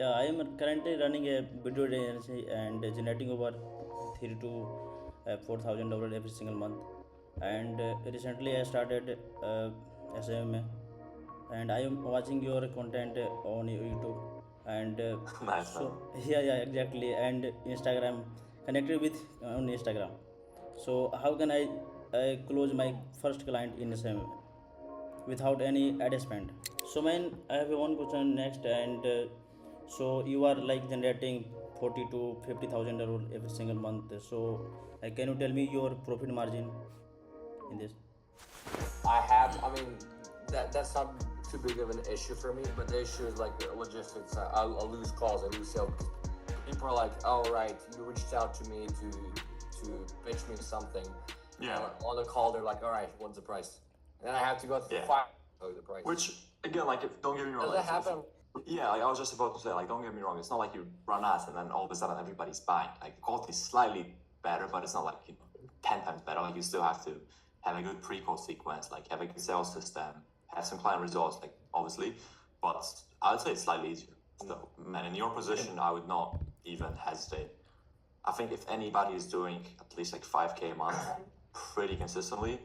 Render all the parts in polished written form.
Yeah, I am currently running a video agency and generating over three to $4,000 every single month. And recently I started SMMA, and I am watching your content on YouTube. And Nice, man. yeah, exactly. And Instagram, connected with on Instagram. So how can I close my first client in SMMA without any ad spend? So man, I have one question next, and so you are like generating 40 to 50,000 every single month. So can you tell me your profit margin in this? I mean, that's not too big of an issue for me, but the issue is like the logistics. I'll lose calls, I lose sales. People are like, "Oh, right, you reached out to me to pitch me something." Yeah. And on the call, they're like, "All right, what's the price?" And then I have to go Yeah. find the price. Which again, like, don't get me wrong. Does that happen? Yeah, like I was just about to say, like, don't get me wrong. It's not like you run ads and then all of a sudden everybody's buying. Like, the quality is slightly better, but it's not like 10 times better. Like, you still have to have a good pre-call sequence, like have a good sales system, have some client results, like obviously. But I would say it's slightly easier. So, man, in your position, I would not even hesitate. I think if anybody is doing at least like 5K a month pretty consistently,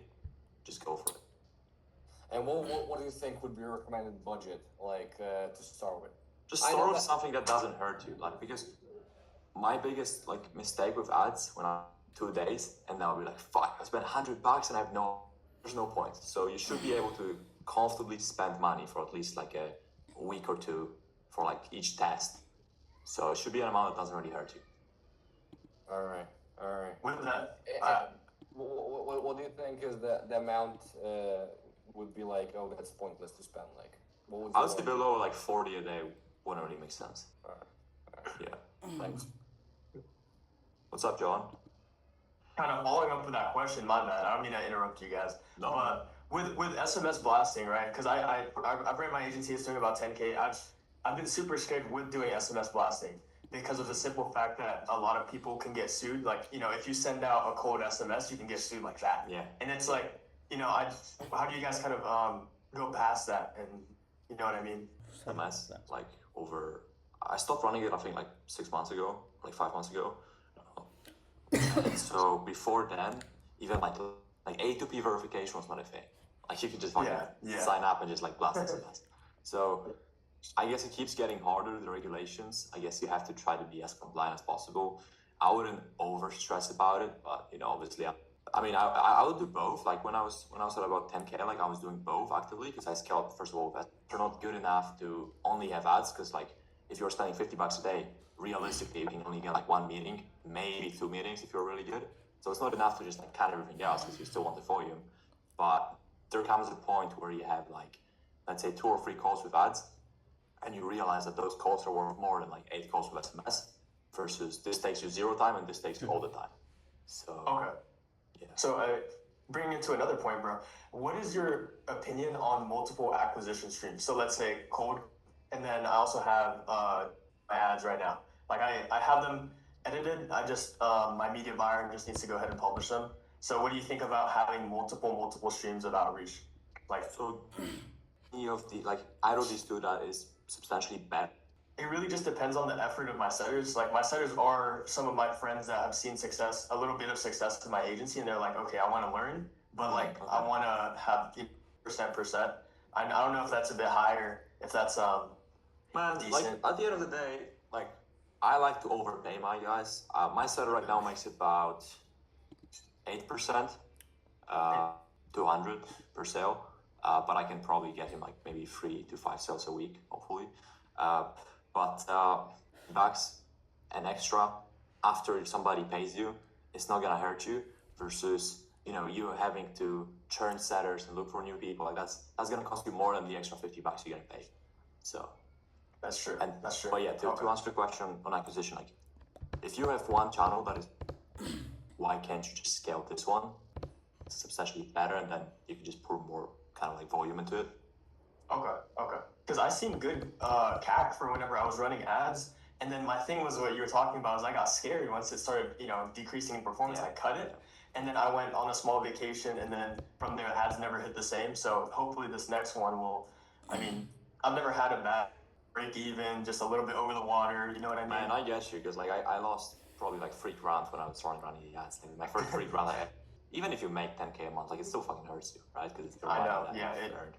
just go for it. And what do you think would be your recommended budget, like to start with? Just start with something that doesn't hurt you, like, because my biggest like mistake with ads when I 2 days and then I'll be like, fuck, I spent $100 and there's no point. So you should be able to comfortably spend money for at least like a week or two for like each test. So it should be an amount that doesn't really hurt you. All right. With that, What do you think is the amount would be like? Oh, that's pointless to spend. Like, what would I would say below like 40 a day wouldn't really make sense. All right. Yeah. Thanks. What's up, John? kind of following up with that question, my bad. I don't mean to interrupt you guys. No. But with SMS blasting, right? Because I've ran my agency is doing about 10K. I've been super scared with doing SMS blasting because of the simple fact that a lot of people can get sued. Like, if you send out a cold SMS, you can get sued like that. Yeah. And it's like, how do you guys kind of go past that? And you know what I mean? SMS, like I stopped running it, I think like 6 months ago, like 5 months ago. So before then, even like A2P verification was not a thing. Like you could just sign up and just like blast SMS. So I guess it keeps getting harder, the regulations. I guess you have to try to be as compliant as possible. I wouldn't over stress about it, but obviously, I would do both. Like when I was at about 10K, like I was doing both actively because I scaled. First of all, that are not good enough to only have ads because like if you're spending $50 a day, realistically you can only get like one meeting, maybe 2 meetings if you're really good. So it's not enough to just like cut everything else because you still want the volume. But there comes a point where you have like, let's say 2 or 3 calls with ads, and you realize that those calls are worth more than like 8 calls with SMS versus this takes you 0 time and this takes you all the time. So okay. Yeah. So bringing it to another point, bro, what is your opinion on multiple acquisition streams? So let's say cold, and then I also have my ads right now. Like I have them edited. I just my media buyer just needs to go ahead and publish them. So what do you think about having multiple streams of outreach? Like, so any of the either of these two that is substantially better. It really just depends on the effort of my setters. Like my setters are some of my friends that have seen success, a little bit of success in my agency, and they're like, okay, I want to learn, but like I want to have percent. I don't know if that's a bit higher, if that's Man, decent. like at the end of the day, like I like to overpay my guys. My setter right now makes about 8%, 200 per sale, but I can probably get him like maybe 3 to 5 sales a week, hopefully. But bucks an extra after somebody pays you, it's not gonna hurt you. Versus you having to churn setters and look for new people. Like that's gonna cost you more than the extra $50 you're gonna pay. So that's true. That's true. But yeah, to answer the question on acquisition, like if you have one channel that is, why can't you just scale this one? It's substantially better, and then you can just pour more kind of like volume into it. Okay. Because I seen good CAC for whenever I was running ads, and then my thing was what you were talking about is I got scared once it started, decreasing in performance. I cut it, and then I went on a small vacation, and then from there ads never hit the same. So hopefully this next one will. I mean, I've never had a bad break even, just a little bit over the water. You know what I mean? Man, I get you, because like I lost probably like $3,000 when I was starting running the ads. Like my first $3,000 I had. Even if you make 10K a month, like it still fucking hurts you, right? Because it's your money that you've earned.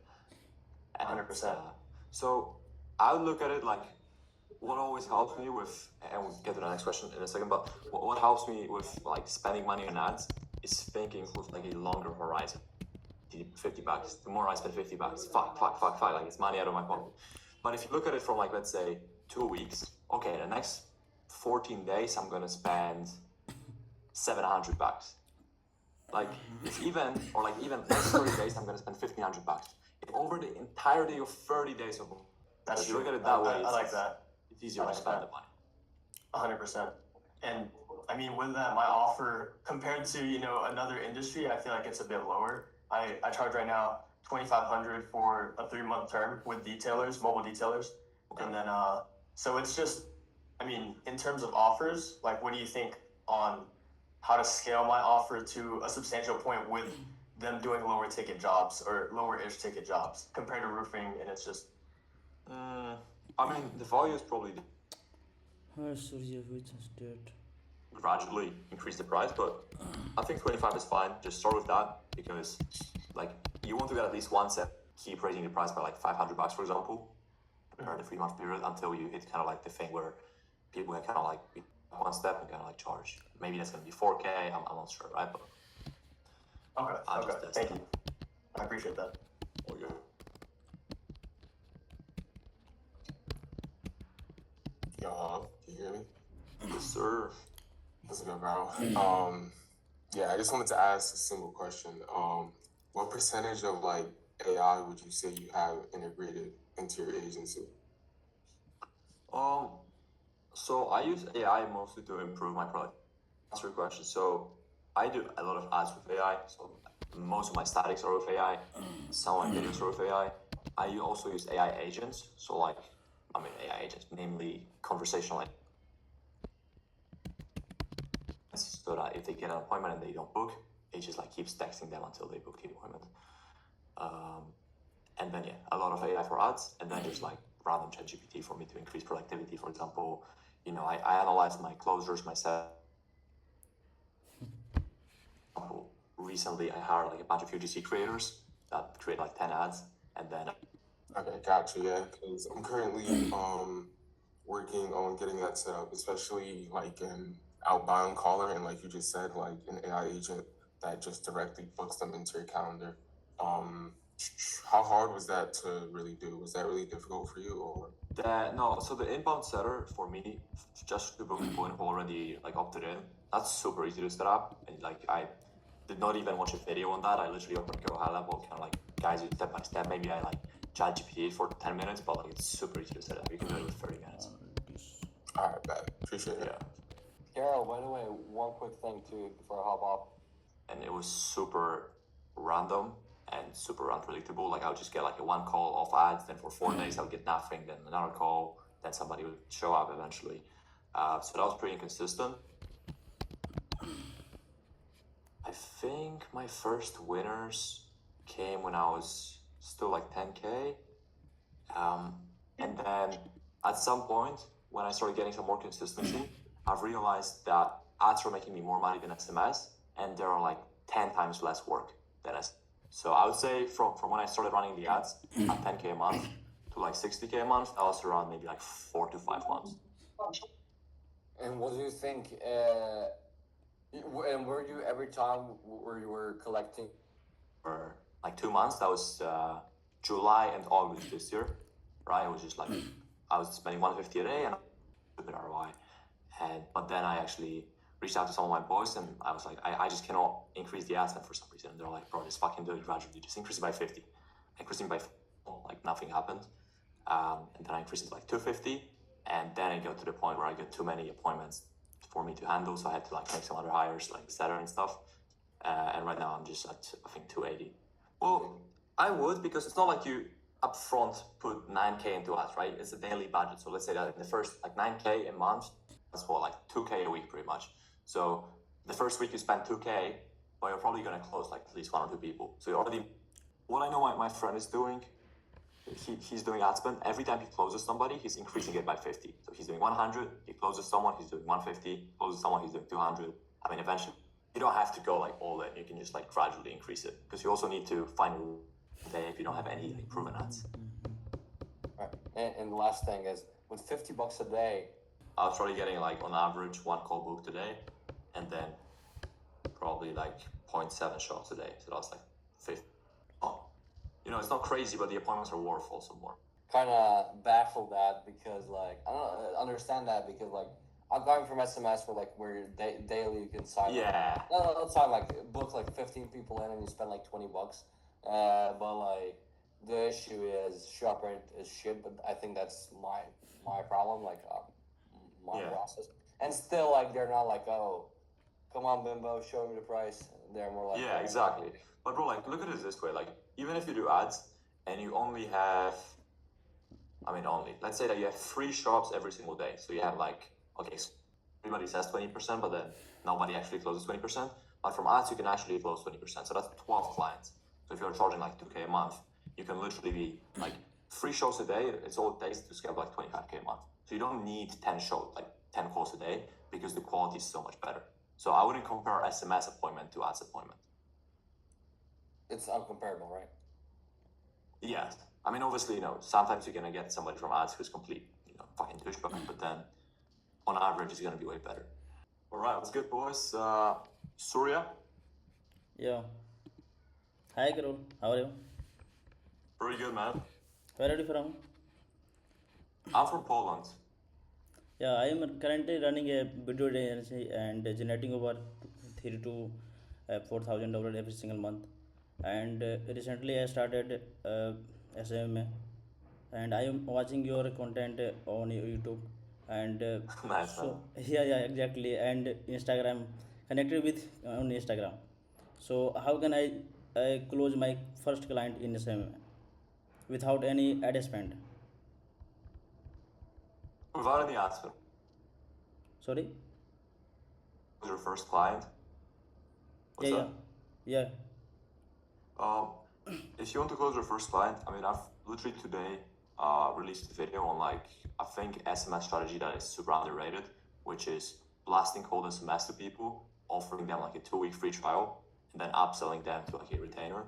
100%. So I would look at it like what always helps me with, and we'll get to the next question in a second, but what helps me with like spending money on ads is thinking with like a longer horizon. $50. The more I spend $50, fuck, like it's money out of my pocket. But if you look at it from like, let's say 2 weeks, okay, the next 14 days I'm gonna spend $700. Like if even next 30 days I'm gonna spend $1,500. If over the entirety of 30 days of, that's if you true. look at it that way, I like that. It's easier to spend the money. 100%. And I mean, with that, my offer compared to another industry, I feel like it's a bit lower. I charge right now $2,500 for a 3-month term with detailers, mobile detailers, and then so it's just, I mean, in terms of offers, like, what do you think on how to scale my offer to a substantial point with them doing lower ticket jobs or lower-ish ticket jobs compared to roofing, and it's just. I mean, the value is probably gradually increase the price, but I think 25 is fine. Just start with that, because like you want to get at least one set, keep raising the price by like $500, for example, during the 3-month period until you hit kind of like the thing where people can kind of like be one step and kind of like charge. Maybe that's going to be 4K. I'm not sure, right? But okay. Thank you. I appreciate that. Okay. Yo, can you hear me? Yes, sir. What's good, bro? Yeah, I just wanted to ask a simple question. What percentage of like AI would you say you have integrated into your agency? So I use AI mostly to improve my product. That's your question. So I do a lot of ads with AI. So most of my statics are with AI. Some of my videos are with AI. I also use AI agents. So like, AI agents, namely conversational agents. So that if they get an appointment and they don't book, it just like keeps texting them until they book the appointment. And then a lot of AI for ads, and then just like random ChatGPT for me to increase productivity. For example, I analyze my closers myself. Recently, I hired like a bunch of UGC creators that create like 10 ads, and then. Okay, gotcha. Yeah, because I'm currently working on getting that set up, especially like an outbound caller, and like you just said, like an AI agent that just directly books them into your calendar. How hard was that to really do? Was that really difficult for you, or? No, so the inbound setter for me, just to book the point already like opted in, that's super easy to set up. And like I did not even watch a video on that. I literally opened Go High Level, kind of like guys you step by step. Maybe I like ChatGPT for 10 minutes, but like it's super easy to set up. You can do it with 30 minutes. All right, bad. Appreciate it. Yeah. Carol, by the way, one quick thing too before I hop off. And it was super random and super unpredictable. Like I would just get like a one call off ads, then for 4 days I would get nothing, then another call, then somebody would show up eventually. So that was pretty inconsistent. I think my first winners came when I was still like 10K. And then at some point, when I started getting some more consistency, I've realized that ads are making me more money than SMS, and there are like 10 times less work than SMS. So I would say from when I started running the ads at 10K a month to like 60K a month, that was around maybe like 4 to 5 months. And what do you think? And were you every time where you were collecting? For like 2 months, that was July and August this year, right? It was just like I was spending $150 a day and stupid ROI. But then I actually reached out to some of my boys and I was like, I just cannot increase the ad spend for some reason. And they're like, bro, just fucking do it gradually. Just increase it by 50. Increasing by 4, like nothing happened. And then I increased it to like 250. And then it got to the point where I got too many appointments for me to handle. So I had to like make some other hires like setter and stuff. And right now I'm just at, I think, 280. Well, I would, because it's not like you upfront put 9K into ads, right? It's a daily budget. So let's say that in the first like 9K a month, that's for like 2K a week pretty much. So the first week you spend 2K, but you're probably going to close like at least 1 or 2 people. So you're already, what I know my friend is doing he's doing ad spend. Every time he closes somebody, he's increasing it by 50. So he's doing 100, he closes someone, he's doing 150, closes someone, he's doing 200. I mean, eventually, you don't have to go like all in. You can just like gradually increase it because you also need to find a day if you don't have any like proven ads. Right. And the last thing is, with $50 a day, I was probably getting like on average 1 call booked a day, and then probably like 0.7 shots a day. So that's like 50. Oh, you know, it's not crazy, but the appointments are worth also more. kind of baffled that because like I don't understand that because like I'm going from SMS where daily you can sign. Yeah. No, let's sign book 15 people in and you spend like $20. But like the issue is shop rate is shit. But I think that's my problem. My process. And still they're not oh, come on Bimbo, show me the price. They're more like yeah, exactly. But bro, look at it this way. Even if you do ads and you only have, let's say that you have 3 shops every single day. So you have okay, so everybody says 20%, but then nobody actually closes 20%. But from ads, you can actually close 20%. So that's 12 clients. So if you're charging 2K a month, you can literally be 3 shows a day. It's all it takes to scale 25K a month. So you don't need 10 shows, 10 calls a day because the quality is so much better. So I wouldn't compare SMS appointment to ads appointment. It's uncomparable, right? Yes. Obviously, sometimes you're going to get somebody from ads who's complete, fucking douchebag, but then on average, it's going to be way better. All right, what's good, boys? Surya? Yeah. Hi, Carol. How are you? Pretty good, man. Where are you from? I'm from Poland. Yeah, I am currently running a video agency and generating over $3,000 to $4,000 every single month. And recently I started SMMA, and I am watching your content on YouTube. And Nice, so man. yeah, exactly. And Instagram, connected with on Instagram. So how can I close my first client in SMMA without any ad spend? Without any ads, Sorry. who's your first client? What's Yeah, that? yeah. Um, if you want to close your first client, I've literally today released a video on I think SMS strategy that is super underrated, which is blasting cold SMS to people, offering them a 2-week free trial, and then upselling them to a retainer.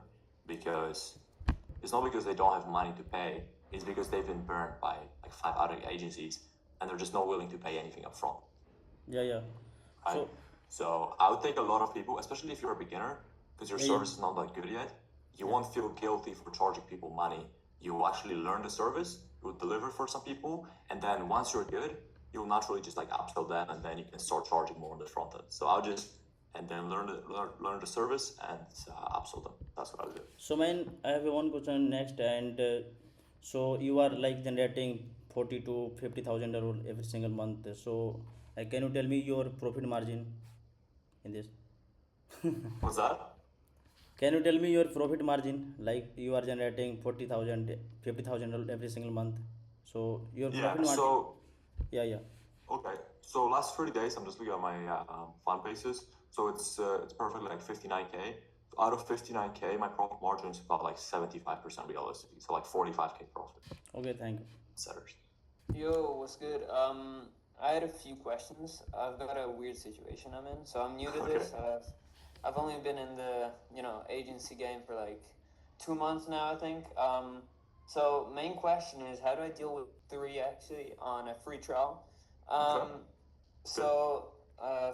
Because it's not because they don't have money to pay, it's because they've been burned by 5 other agencies and they're just not willing to pay anything up front. Yeah. Right? So I would take a lot of people, especially if you're a beginner, because your service is not that good yet. You won't feel guilty for charging people money. You will actually learn the service, you will deliver for some people, and then once you're good, you'll naturally just upsell them, and then you can start charging more on the front end. So I'll just and then learn the service and upsell them. That's what I'll do. So man, I have one question next, and so you are generating $40,000 to $50,000 every single month. So can you tell me your profit margin in this? What's that? Can you tell me your profit margin? You are generating $40,000, $50,000 every single month. So your profit margin. So Yeah. okay. So last 30 days, I'm just looking at my fund basis. So it's perfectly 59K. Out of 59K, my profit margin is about 75% realistically. So 45K profit. Okay, thank you. Setters. Yo, what's good? I had a few questions. I've got a weird situation I'm in, so I'm new to this. I've only been in the agency game for 2 months now, I think. So main question is, how do I deal with 3 actually on a free trial? So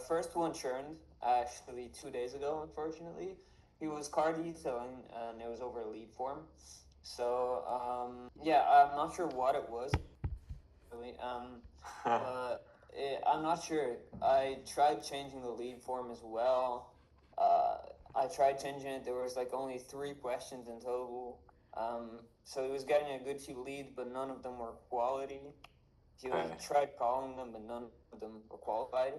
first one churned actually 2 days ago, unfortunately. He was card detailing and it was over a lead form. So I'm not sure what it was. Really. I'm not sure. I tried changing the lead form as well. I tried changing it. There was only 3 questions in total. So he was getting a good few leads, but none of them were quality. He tried calling them, but none of them were qualified.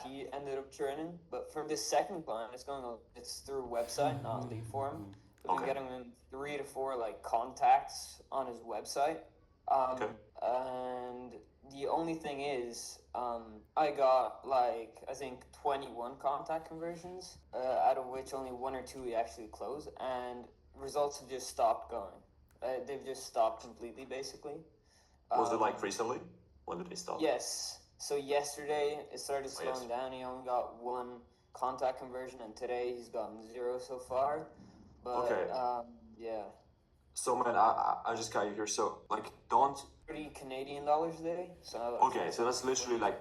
He ended up churning. But for this second client, it's through website, not lead form. We've been getting him 3 to 4 contacts on his website. And the only thing is, I got I think 21 contact conversions, out of which only 1 or 2 we actually closed, and results have just stopped going. they've just stopped completely, basically. Was it like recently? When did they stop? Yes. So yesterday it started Oh, yes. slowing down. He only got 1 contact conversion, and today he's gotten 0 so far. But Okay. yeah, So man, I just got you here. So like, don't. $30 Canadian a day. So Okay, so that's literally like,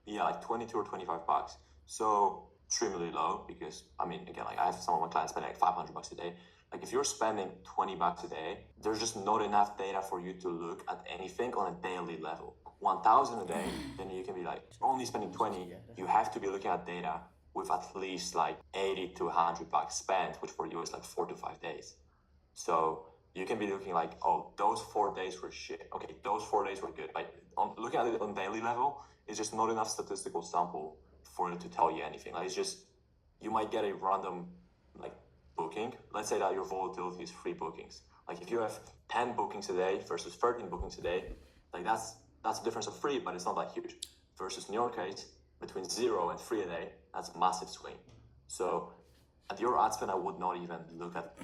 yeah, like 22 or 25 bucks. So extremely low because I mean, again, like I have some of my clients spending like 500 bucks a day. Like if you're spending 20 bucks a day, there's just not enough data for you to look at anything on a daily level. 1,000 a day, then you can be like only spending 20. You have to be looking at data with at least like 80 to 100 bucks spent, which for you is like 4 to 5 days. So you can be looking like, oh, those 4 days were shit. Okay, those 4 days were good. Like looking at it on daily level, it's just not enough statistical sample for it to tell you anything. Like it's just, you might get a random like booking. Let's say that your volatility is 3 bookings. Like if you have 10 bookings a day versus 13 bookings a day, like that's a difference of 3, but it's not that huge. Versus in your case, between 0 and 3 a day, that's a massive swing. So at your ad spend, I would not even look at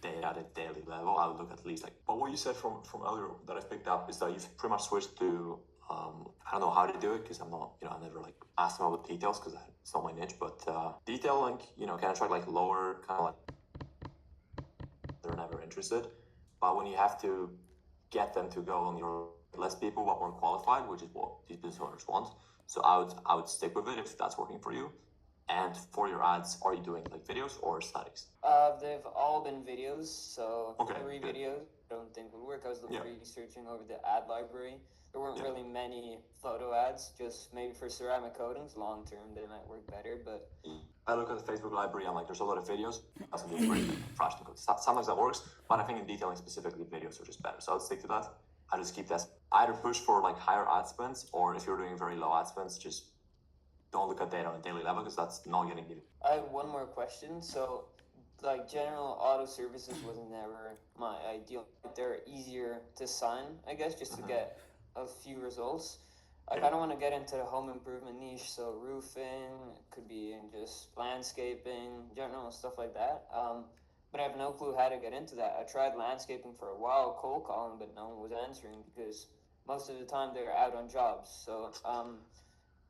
data at a daily level. I would look at least like. But what you said from earlier that I've picked up is that you've pretty much switched to. I don't know how to do it because I'm not, I never like asked them about details because it's not my niche. But detailing, can attract like lower kind of like they're never interested. But when you have to get them to go on your less people but more qualified, which is what these business owners want. So I would stick with it if that's working for you. And for your ads, are you doing like videos or statics? They've all been videos, so Okay, 3 good. videos I don't think would work. I was Yeah. researching over the ad library. There weren't really many photo ads, just maybe for ceramic coatings. Long term, they might work better, but I look at the Facebook library and like there's a lot of videos. Doesn't do great like fresh and good. Sometimes that works, but I think in detailing specifically, videos are just better. So I'd stick to that. I just keep that. Either push for like higher ad spends, or if you're doing very low ad spends, just don't look at data on a daily level because that's not getting you. I have one more question. So, like general auto services was never my ideal. They're easier to sign, I guess, just to get a few results. I kind of want to get into the home improvement niche, so roofing, could be in just landscaping, general stuff like that. But I have no clue how to get into that. I tried landscaping for a while, cold calling, but no one was answering because most of the time they're out on jobs. So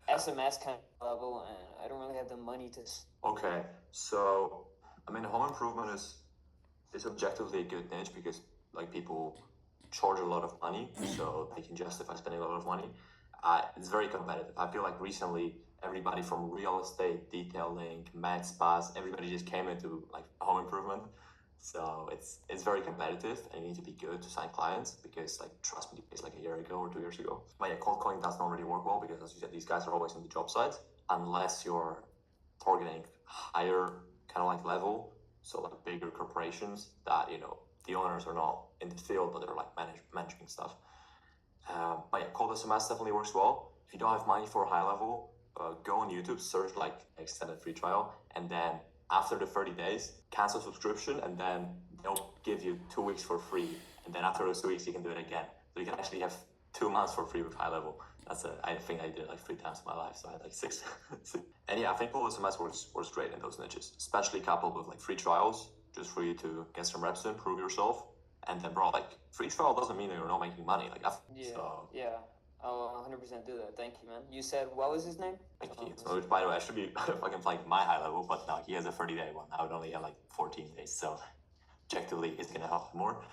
SMS kind of level, and I don't really have the money to. Okay, so I mean, home improvement is objectively a good niche because like people charge a lot of money, so they can justify spending a lot of money. It's very competitive. I feel like recently everybody from real estate, detailing, med spas, everybody just came into like home improvement. So it's very competitive, and you need to be good to sign clients because like trust me, it's like a year ago or 2 years ago. But yeah, cold calling does not really work well because as you said, these guys are always on the job sites unless you're targeting higher kind of like level, so like bigger corporations that the owners are not in the field but they're like managing stuff. But yeah, cold SMS definitely works well. If you don't have money for a high level, go on YouTube, search like extended free trial, and then after the 30 days, cancel subscription, and then they'll give you 2 weeks for free. And then after those 2 weeks, you can do it again. So you can actually have 2 months for free with high level. I think I did it like 3 times in my life, so I had like 6. And yeah, I think cold SMS works great in those niches, especially coupled with like free trials, just for you to get some reps in, prove yourself. And then, bro, like free trial doesn't mean that you're not making money. Like, Yeah. I'll 100% do that. Thank you, man. You said what was his name? Thank you. So, which, by the way, I should be fucking like my high level, but no, he has a 30-day one. I would only have like 14 days. So, objectively, it's gonna help more.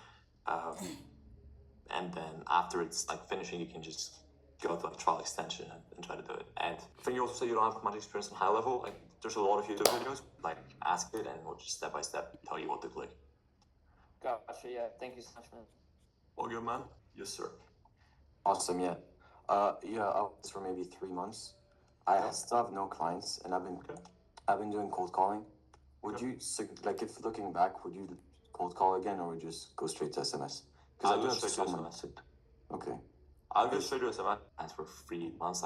And then after it's like finishing, you can just go to like trial extension and try to do it. And I think you also say you don't have much experience on high level. Like, there's a lot of YouTube videos. Like, ask it, and we'll just step by step tell you what to click. Gotcha. Yeah. Thank you so much, man. All good, man. Yes, sir. Awesome, yeah. Yeah, I was for maybe 3 months. I still have no clients, and I've been doing cold calling. Would you like if looking back, would you cold call again, or would you just go straight to SMS? Because I do have someone. Okay. I'll go straight to SMS for 3 months.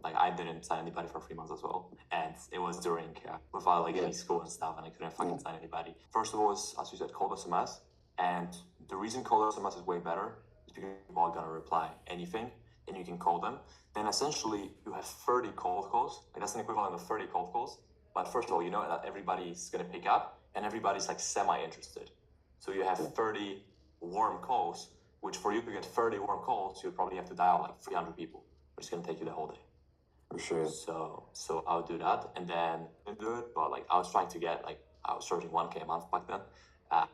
Like I didn't sign anybody for 3 months as well, and it was during without like any school and stuff, and I couldn't fucking sign anybody. First of all, is as you said, cold SMS, and the reason cold SMS is way better is because people are gonna reply anything, and you can call them. Then essentially you have 30 cold calls. Like that's an equivalent of 30 cold calls. But first of all, you know that everybody's gonna pick up, and everybody's like semi-interested. So you have 30 warm calls, which for you to get 30 warm calls, you'll probably have to dial like 300 people, which is going to take you the whole day. For sure. So I'll do that, and then I do it. But like I was trying to get I was charging 1K a month back then.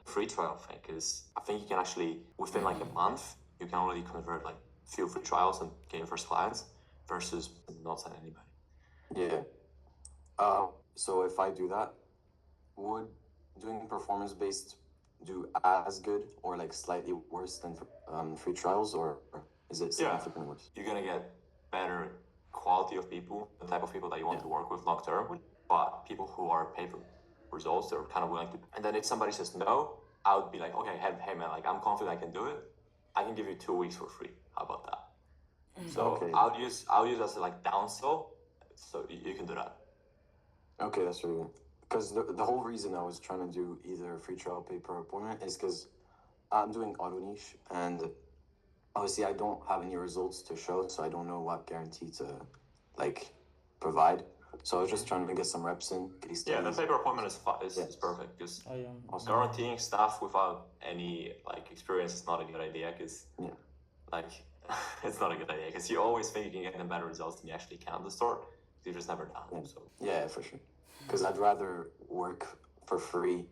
Free trial thing, because I think you can actually within like a month you can already convert like few free trials and get your first clients versus not sign anybody. Yeah. So if I do that, would doing performance-based do as good or like slightly worse than free trials, or is it significantly worse? You're gonna get better quality of people, the type of people that you want to work with long term, but people who are pay for results, they're kind of willing to. And then if somebody says no, I would be like, okay, hey man, like I'm confident I can do it. I can give you 2 weeks for free. How about that? So Okay. I'll use as a like downsell, so you can do that. Okay, that's really good. Because the whole reason I was trying to do either free trial pay per appointment is because I'm doing auto niche, and obviously I don't have any results to show, so I don't know what guarantee to like provide. So I was just trying to get some reps in. Yeah, the pay per appointment is perfect, because guaranteeing stuff without any like experience is not a good idea, because like it's not a good idea, because you always think you can get them better results than you actually can at the store. You've just never done them. So yeah, for sure. Because I'd rather work for free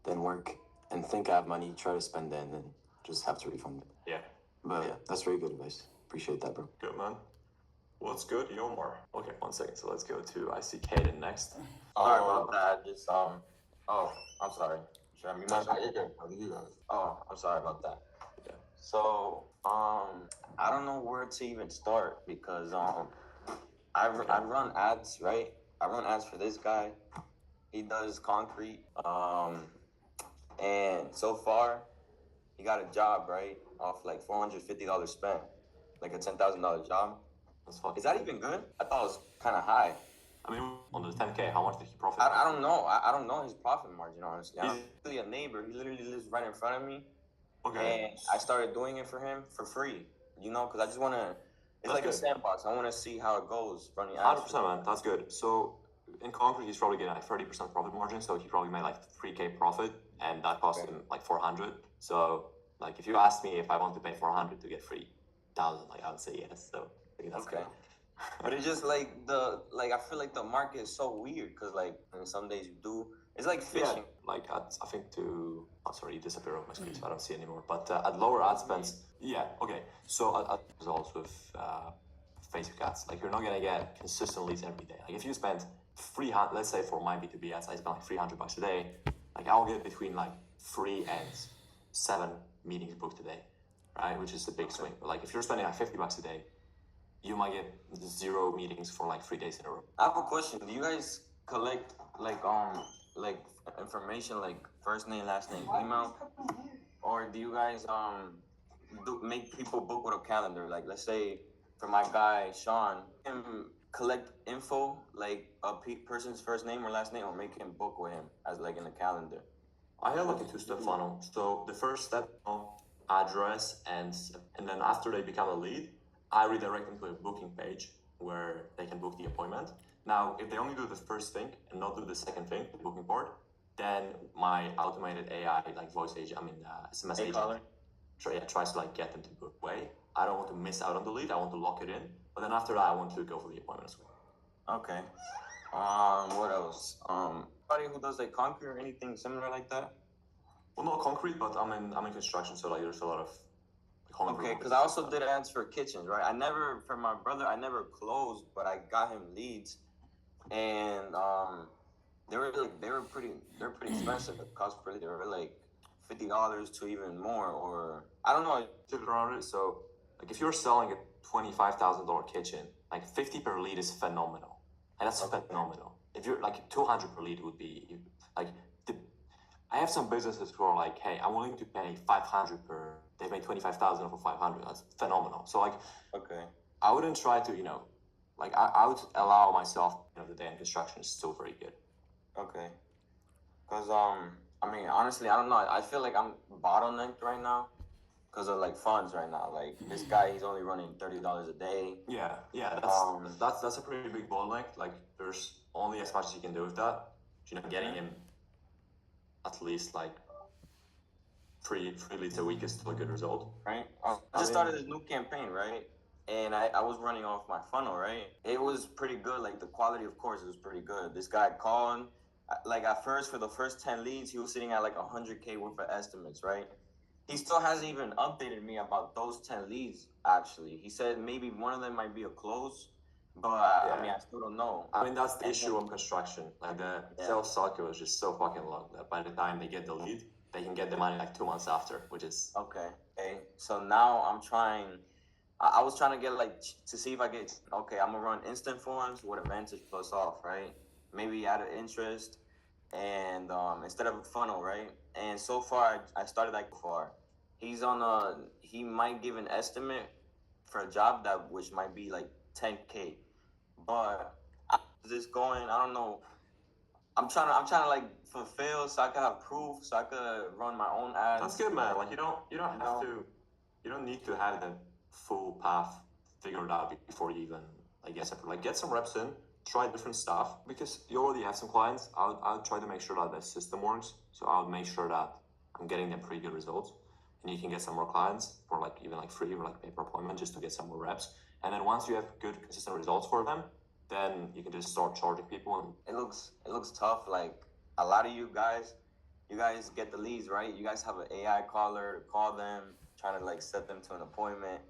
than work and think I have money, try to spend it, and then just have to refund it. Yeah. But yeah, that's really good advice. Appreciate that, bro. Good, man. What's good, Yomar? Okay, 1 second. So let's go to I see Kaden next. Sorry about that. Just oh, I'm sorry. Should I mute myself? You guys. Oh, I'm sorry about that. Yeah. So I don't know where to even start, because I run ads, right? I run ads for this guy. He does concrete. And so far, he got a job, right? Off like $450 spent, like a $10,000 job. Is that even good? I thought it was kind of high. I mean, on the 10K, how much did he profit? I don't know. I don't know his profit margin, honestly. I'm actually a neighbor. He literally lives right in front of me. Okay. And I started doing it for him for free, because I just want to, it's like a sandbox. I want to see how it goes running ads. 100%, man. That's good. So in concrete, he's probably getting like 30% profit margin. So he probably made like 3K profit, and that cost him like 400. So like if you ask me if I want to pay 400 to get 3,000, like I would say yes. So I think that's good. But it's just like I feel like the market is so weird, because like some days you do, it's like fishing. Yeah, like I think you disappear off my screen, so I don't see anymore. But at lower ad spends, okay. So at results with Facebook ads, like you're not gonna get consistent leads every day. Like if you spend 300, let's say for my B2B ads, I spend like $300 a day. Like I'll get between like 3 and 7 meetings booked a day, right? Which is a big swing. But like if you're spending like $50 a day, you might get 0 meetings for like 3 days in a row. I have a question. Do you guys collect like information like first name, last name, email, or do you guys make people book with a calendar? Like let's say for my guy Sean, him collect info like a person's first name or last name, or make him book with him as like in a calendar. I have like a 2-step funnel. So the first step, address, and then after they become a lead, I redirect them to a booking page where they can book the appointment. Now, if they only do the first thing and not do the second thing, the booking part, then my automated AI, like voice agent, SMS agent, tries to like get them to book away. I don't want to miss out on the lead. I want to lock it in. But then after that, I want to go for the appointment as well. Okay. What else? Anybody who does like concrete or anything similar like that? Well, not concrete, but I'm in construction, so like there's a lot of okay, because I also did ads for kitchens, right? For my brother, I never closed, but I got him leads, and they're pretty expensive. The cost per lead, they were like $50 to even more, or I don't know. Around it. So like if you're selling a $25,000 kitchen, like 50 per lead is phenomenal, and that's phenomenal. If you're like 200 per lead would be like I have some businesses who are like, hey, I'm willing to pay 500 per. They made 25,000 for 500. That's phenomenal. So like, I wouldn't try to, I would allow myself. The day in construction is still very good. Okay. Cause honestly, I don't know. I feel like I'm bottlenecked right now, because of like funds right now. Like this guy, he's only running $30 a day. Yeah. That's a pretty big bottleneck. Like there's only as much as you can do with that. Getting him at least like 3 leads a week is still a good result. Right? I just started this new campaign, right? And I was running off my funnel, right? It was pretty good. Like the quality, of course, it was pretty good. This guy called, like at first, for the first 10 leads, he was sitting at like 100K worth of estimates, right? He still hasn't even updated me about those 10 leads, actually. He said maybe one of them might be a close, but I mean, I still don't know. I mean, that's the issue of construction. Like the sales cycle is just so fucking long that by the time they get the lead, they can get the money like 2 months after, which is... Okay. So now I'm trying... I was trying to get like to see if I get okay. I'm gonna run instant forms with Advantage plus off, right? Maybe out of interest, and instead of a funnel, right? And so far, I started like far. He might give an estimate for a job that which might be like 10K, but this going, I don't know. I'm trying to like fulfill so I can have proof, so I could run my own ads. That's good, man. Like you don't need to have the full path figured out before you even get some reps in, try different stuff, because you already have some clients. I'll try to make sure that the system works, so I'll make sure that I'm getting them pretty good results, and you can get some more clients for like even like free or like pay per appointment just to get some more reps. And then once you have good consistent results for them, then you can just start charging people. And it looks tough. Like a lot of you guys get the leads, right? You guys have an AI caller to call them, trying to like set them to an appointment.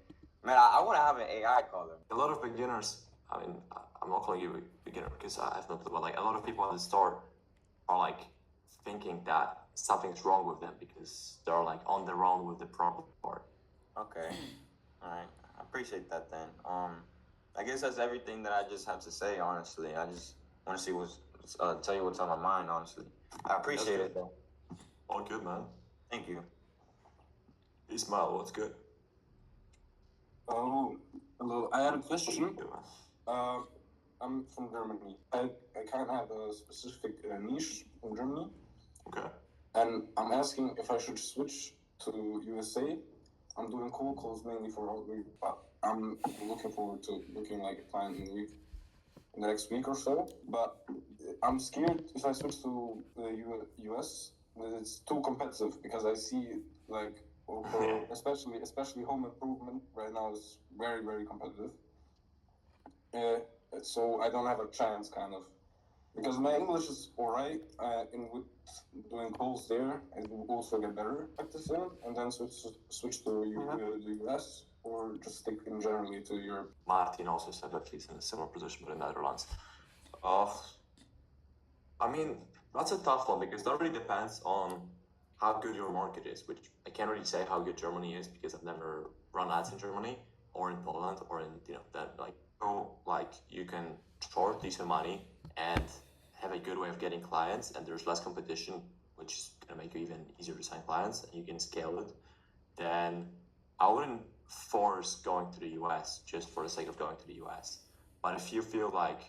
Man, I want to have an AI caller. A lot of beginners, I mean, I'm not calling you a beginner because I have no clue, but like a lot of people at the start are like thinking that something's wrong with them because they're like on their own with the problem part. Okay. All right. I appreciate that then. I guess that's everything that I just have to say, honestly. I just want to see tell you what's on my mind, honestly. I appreciate it though. All good, man. Thank you. Ismail, what's good? Oh, hello. I had a question. I'm from Germany. I kind of have a specific niche in Germany. Okay. And I'm asking if I should switch to USA. I'm doing cold calls mainly for outreach, but I'm looking forward to looking like a client in the next week or so. But I'm scared if I switch to the US, that it's too competitive because I see like especially home improvement right now is very, very competitive. So I don't have a chance, kind of, because my English is alright. In with doing calls there, and will also get better practice in, and then switch to the US, or just stick in generally to Europe. Martin also said that he's in a similar position, but in the Netherlands. I mean, that's a tough one because that really depends on how good your market is, which I can't really say how good Germany is because I've never run ads in Germany or in Poland or in that like you can charge decent money and have a good way of getting clients, and there's less competition, which is gonna make you even easier to sign clients, and you can scale it. Then I wouldn't force going to the US just for the sake of going to the US. But if you feel like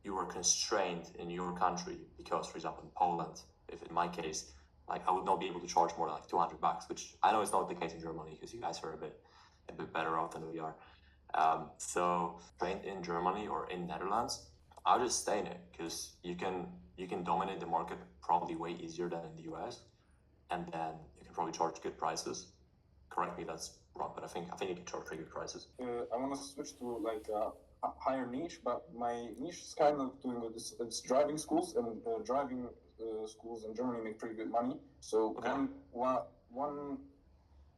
you were constrained in your country because, for example, in Poland, if in my case, like I would not be able to charge more than like $200, which I know is not the case in Germany because you guys are a bit better off than we are. So trained in Germany or in Netherlands, I'll just stay in it because you can dominate the market probably way easier than in the US, and then you can probably charge good prices. Correct me if that's wrong, but I think you can charge pretty good prices. I want to switch to like a higher niche, but my niche is kind of doing this. It's driving schools, and driving schools in Germany make pretty good money. So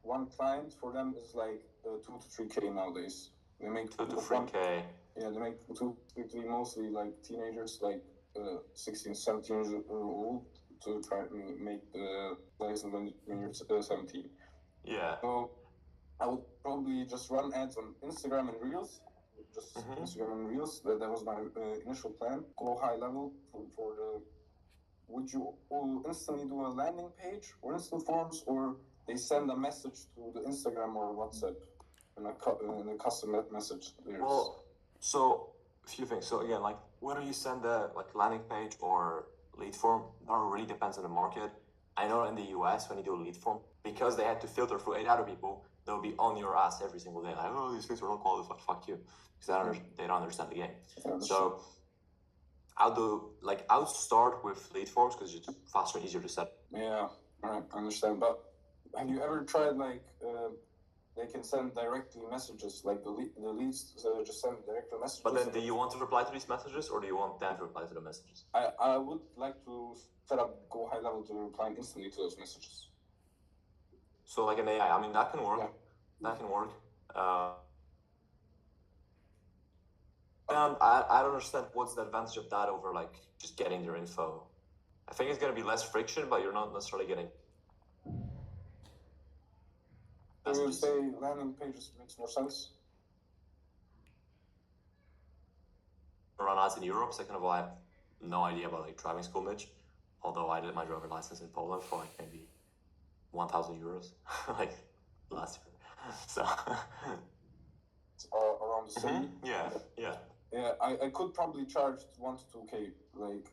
one client for them is like 2 to 3K nowadays. They make 2 to 3K. Yeah, they make 2 to 3, mostly like teenagers, like 16, 17 years old, to try to make the license when you're 17. Yeah. So I would probably just run ads on Instagram and Reels. Instagram and Reels. That was my initial plan. Go high level for the. Would you instantly do a landing page or instant forms, or they send a message to the Instagram or WhatsApp in a custom message? Well, so a few things. So again, like whether you send a landing page or lead form, that really depends on the market. I know in the US when you do a lead form, because they had to filter through 8 other people, they'll be on your ass every single day. Like, oh, these things are not qualified. Fuck you, because they don't understand the game. So I'll start with lead forms because it's faster and easier to set. Yeah, I understand. But have you ever tried like they can send directly messages, like the leads just send directly messages? But then do you want to reply to these messages, or do you want them to reply to the messages? I would like to set up Go High Level to reply instantly to those messages. So like an AI, I mean, that can work. Yeah. That can work. And I don't understand what's the advantage of that over like just getting their info. I think it's going to be less friction, but you're not necessarily getting. I would say landing pages makes more sense. Run ads in Europe. Second of all, I have no idea about like driving school niche. Although I did my driver license in Poland for like maybe 1,000 euros, like last year. So around the same. Yeah. I could probably charge 1 to 2K. Like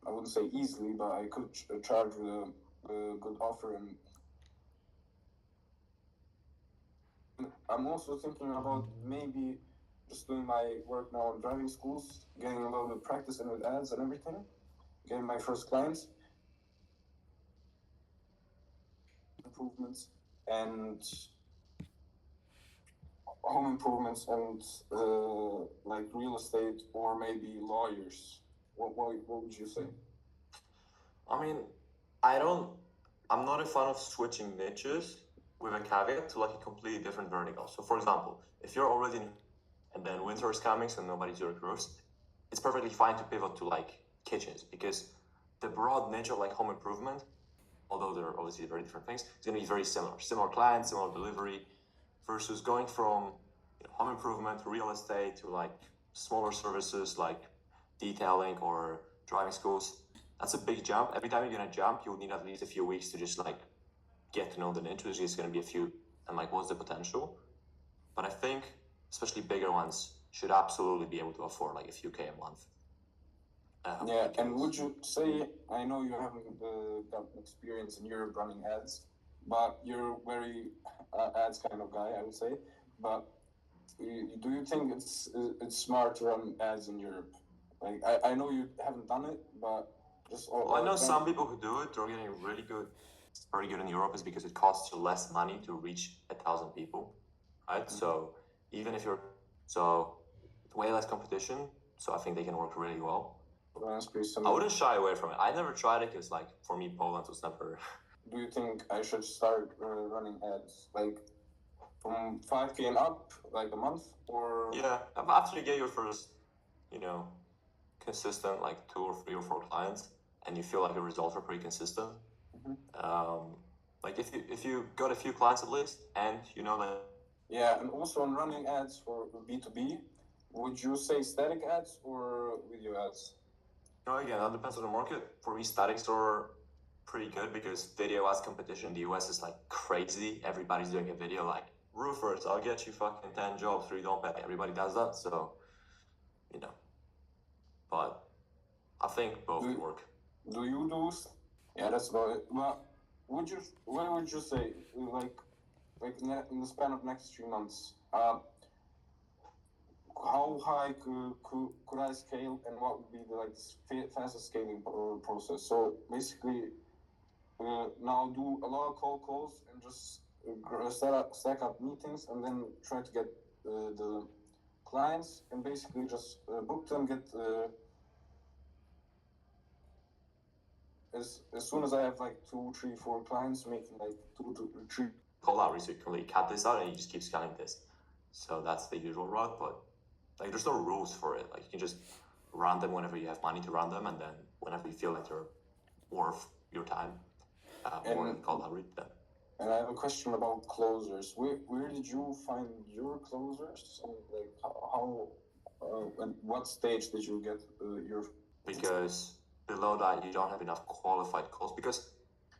I wouldn't say easily, but I could charge with a good offer. And I'm also thinking about maybe just doing my work now in driving schools, getting a little bit of practice in with ads and everything, getting my first clients, improvements, and home improvements, and like real estate, or maybe lawyers. What would you say? I mean, I'm not a fan of switching niches with a caveat to like a completely different vertical. So for example, if you're already in, and then winter is coming, so nobody's your roofs, it's perfectly fine to pivot to like kitchens, because the broad niche of like home improvement, although they're obviously very different things, it's going to be very similar clients, similar delivery, versus going from home improvement to real estate to like smaller services like detailing or driving schools. That's a big jump. Every time you're going to jump, you'll need at least a few weeks to just like get to know the niche, which is going to be a few, and like what's the potential. But I think especially bigger ones should absolutely be able to afford like a few K a month. Yeah, and would you say, I know you haven't got experience in Europe running ads, but you're very ads kind of guy, I would say. But do you think it's smart to run ads in Europe? Like I know you haven't done it, but just I know some people who do it. They're getting really good. Very good in Europe is because it costs you less money to reach 1,000 people, right? Mm-hmm. So even if you're way less competition, so I think they can work really well. That's pretty similar. I wouldn't shy away from it. I never tried it because, like, for me, Poland was never. Do you think I should start running ads like from 5K and up, like a month, or? Yeah, after you get your first, consistent like 2 or 3 or 4 clients, and you feel like the results are pretty consistent. Mm-hmm. Like if you got a few clients at least, and you know that. Yeah, and also on running ads for B2B, would you say static ads or video ads? No, again, that depends on the market. For me, statics are pretty good because video ads competition in the US is like crazy. Everybody's doing a video like, roofers, I'll get you fucking 10 jobs for you don't pay. Everybody does that, so, But I think both work. Do you do? Yeah, that's about it. But what would you say, like in the span of next 3 months, how high could I scale, and what would be the fastest scaling process? So basically, now do a lot of cold calls and just stack up meetings, and then try to get the clients, and basically just book them, get as soon as I have like 2, 3, 4 clients, making like 2 to 3. Call out recently, cut this out, and you just keep scaling this. So that's the usual route, but like there's no rules for it. Like you can just run them whenever you have money to run them, and then whenever you feel like they're worth your time, or call out read them. And I have a question about closers. Where did you find your closers? And like how at what stage did you get your? Because below that you don't have enough qualified calls, because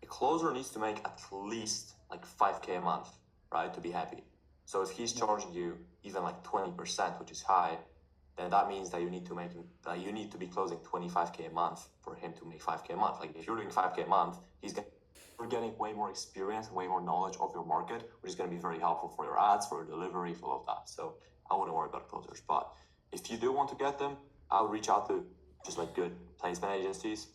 a closer needs to make at least like 5K a month, right, to be happy. So if he's charging you even like 20%, which is high, then that means that you need to be closing 25K a month for him to make 5K a month. Like if you're doing 5K a month, we're getting way more experience, way more knowledge of your market, which is going to be very helpful for your ads, for your delivery, for all of that. So I wouldn't worry about closers. But if you do want to get them, I'll reach out to just like good placement agencies.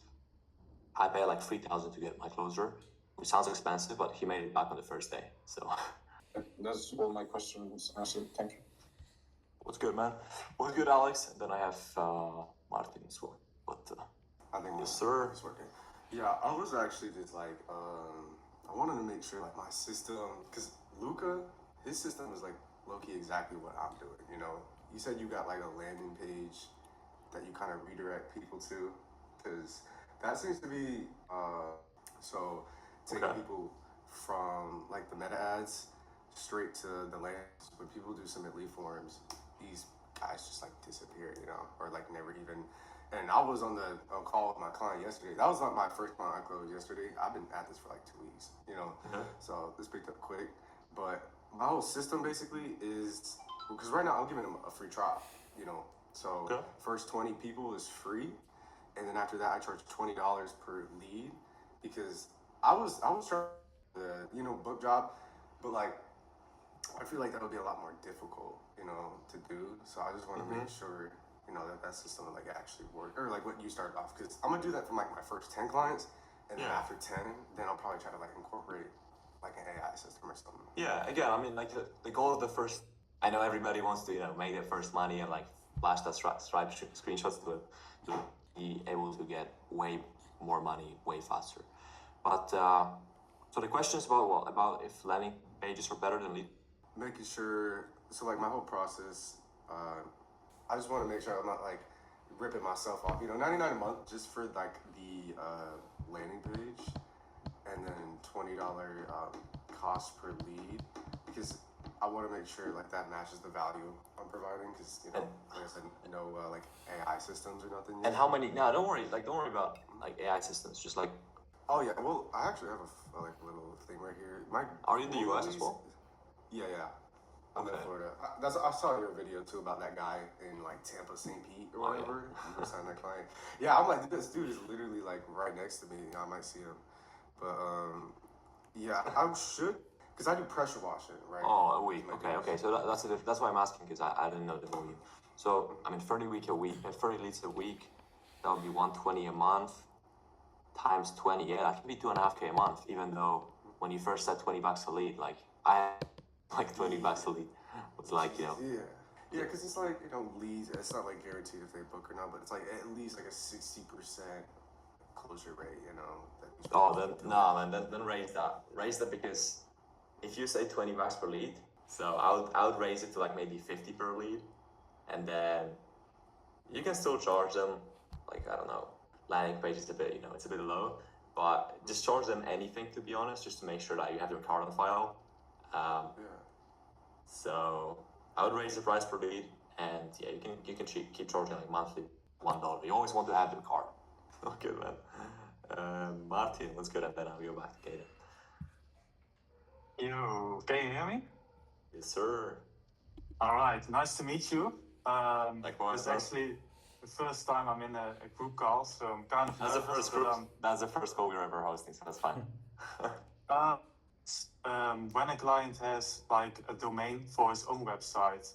I pay like $3,000 to get my closer. which sounds expensive, but he made it back on the first day. So That's all my questions answered. Thank you. what's good, man? What's good, Alex? And then I have Martin as well. But I think yes, sir. it's working. Yeah, I was actually just like, I wanted to make sure like my system, because Luca, his system is like low-key exactly what I'm doing, you know? You said you got like a landing page that you kind of redirect people to, because that seems to be, so taking people from like the meta ads straight to the lands. When people do submit lead forms, these guys just like disappear, you know, or like never even. And I was on call with my client yesterday. That was not my first client I closed yesterday. I've been at this for like 2 weeks, you know, so this picked up quick. But my whole system basically is, because right now I'm giving them a free trial, you know, so first 20 people is free, and then after that I charge $20 per lead, because I was trying the book job, but like I feel like that would be a lot more difficult, you know, to do. So I just want to make sure, you know, that system would like actually work, or like what you started off, because I'm gonna do that for like my first 10 clients, and then after 10, then I'll probably try to like incorporate like an AI system or something. Yeah, again, I mean, like the goal of the first, I know everybody wants to, you know, make their first money and like flash that Stripe screenshots to be able to get way more money way faster. But so the question is about if landing pages are better than lead. Making sure, so like my whole process, I just want to make sure I'm not like ripping myself off, you know, $99 a month just for like the landing page, and then $20 cost per lead, because I want to make sure like that matches the value I'm providing, because you know, like I said, no like AI systems or nothing yet. And how many? No, don't worry about like AI systems. Just like, oh yeah, well I actually have a like little thing right here. Are you in the US as well? Yeah. I'm in Florida. I saw your video too about that guy in like Tampa, St. Pete or whatever. You signed that client. Yeah, I'm like, this dude is literally like right next to me. I might see him, but yeah, I should, because I do pressure washing, right? Oh, a week. Okay. So that's why I'm asking, because I didn't know the volume. So I mean, 30 leads a week. That would be 120 a month times 20. Yeah, that could be 2.5K a month. Even though when you first said $20 a lead, like I had like $20 a lead. It's like, you know. Yeah, because it's like, you know, leads. It's not like guaranteed if they book or not, but it's like at least like a 60% closure rate, you know. Then raise that, because if you say $20 per lead, so I would raise it to like maybe 50 per lead, and then you can still charge them like, I don't know, landing page is a bit, you know, it's a bit low, but just charge them anything, to be honest, just to make sure that you have your card on file. So I would raise the price per lead, and yeah, you can keep charging like monthly $1. You always want to have the card. Okay, man. Martin, what's good? And then I'll go back to Kaden. Can you hear me? Yes, sir. All right, nice to meet you. Likewise. It's actually the first time I'm in a group call, so I'm kind of That's nervous, that's the first call we're ever hosting, so that's fine. When a client has like a domain for his own website,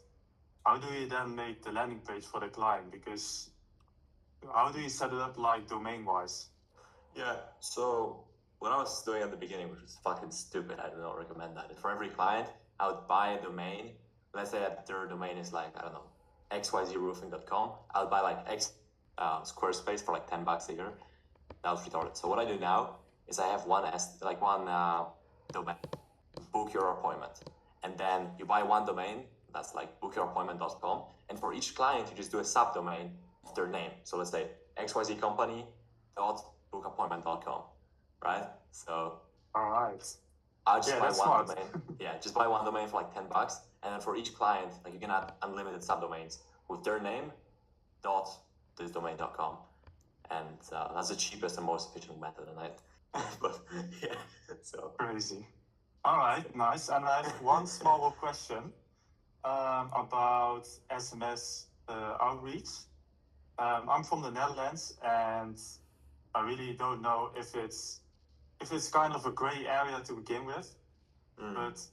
how do you then make the landing page for the client? Because how do you set it up like domain-wise? Yeah, so what I was doing at the beginning, which was fucking stupid, I do not recommend that. For every client, I would buy a domain. Let's say that their domain is like, I don't know, xyzroofing.com. I would buy like Squarespace for like $10 a year. That was retarded. So what I do now is I have one domain, book your appointment. And then you buy one domain, that's like bookyourappointment.com. And for each client, you just do a subdomain of their name. So let's say xyzcompany.bookappointment.com, right? So all right, I'll just buy one domain. Yeah, just buy one domain for like $10, and then for each client, like you can add unlimited subdomains with their name .thisdomain.com, and that's the cheapest and most efficient method. And but yeah, so crazy. All right, nice. And I have one small question about SMS outreach. I'm from the Netherlands, and I really don't know if it's kind of a gray area to begin with. But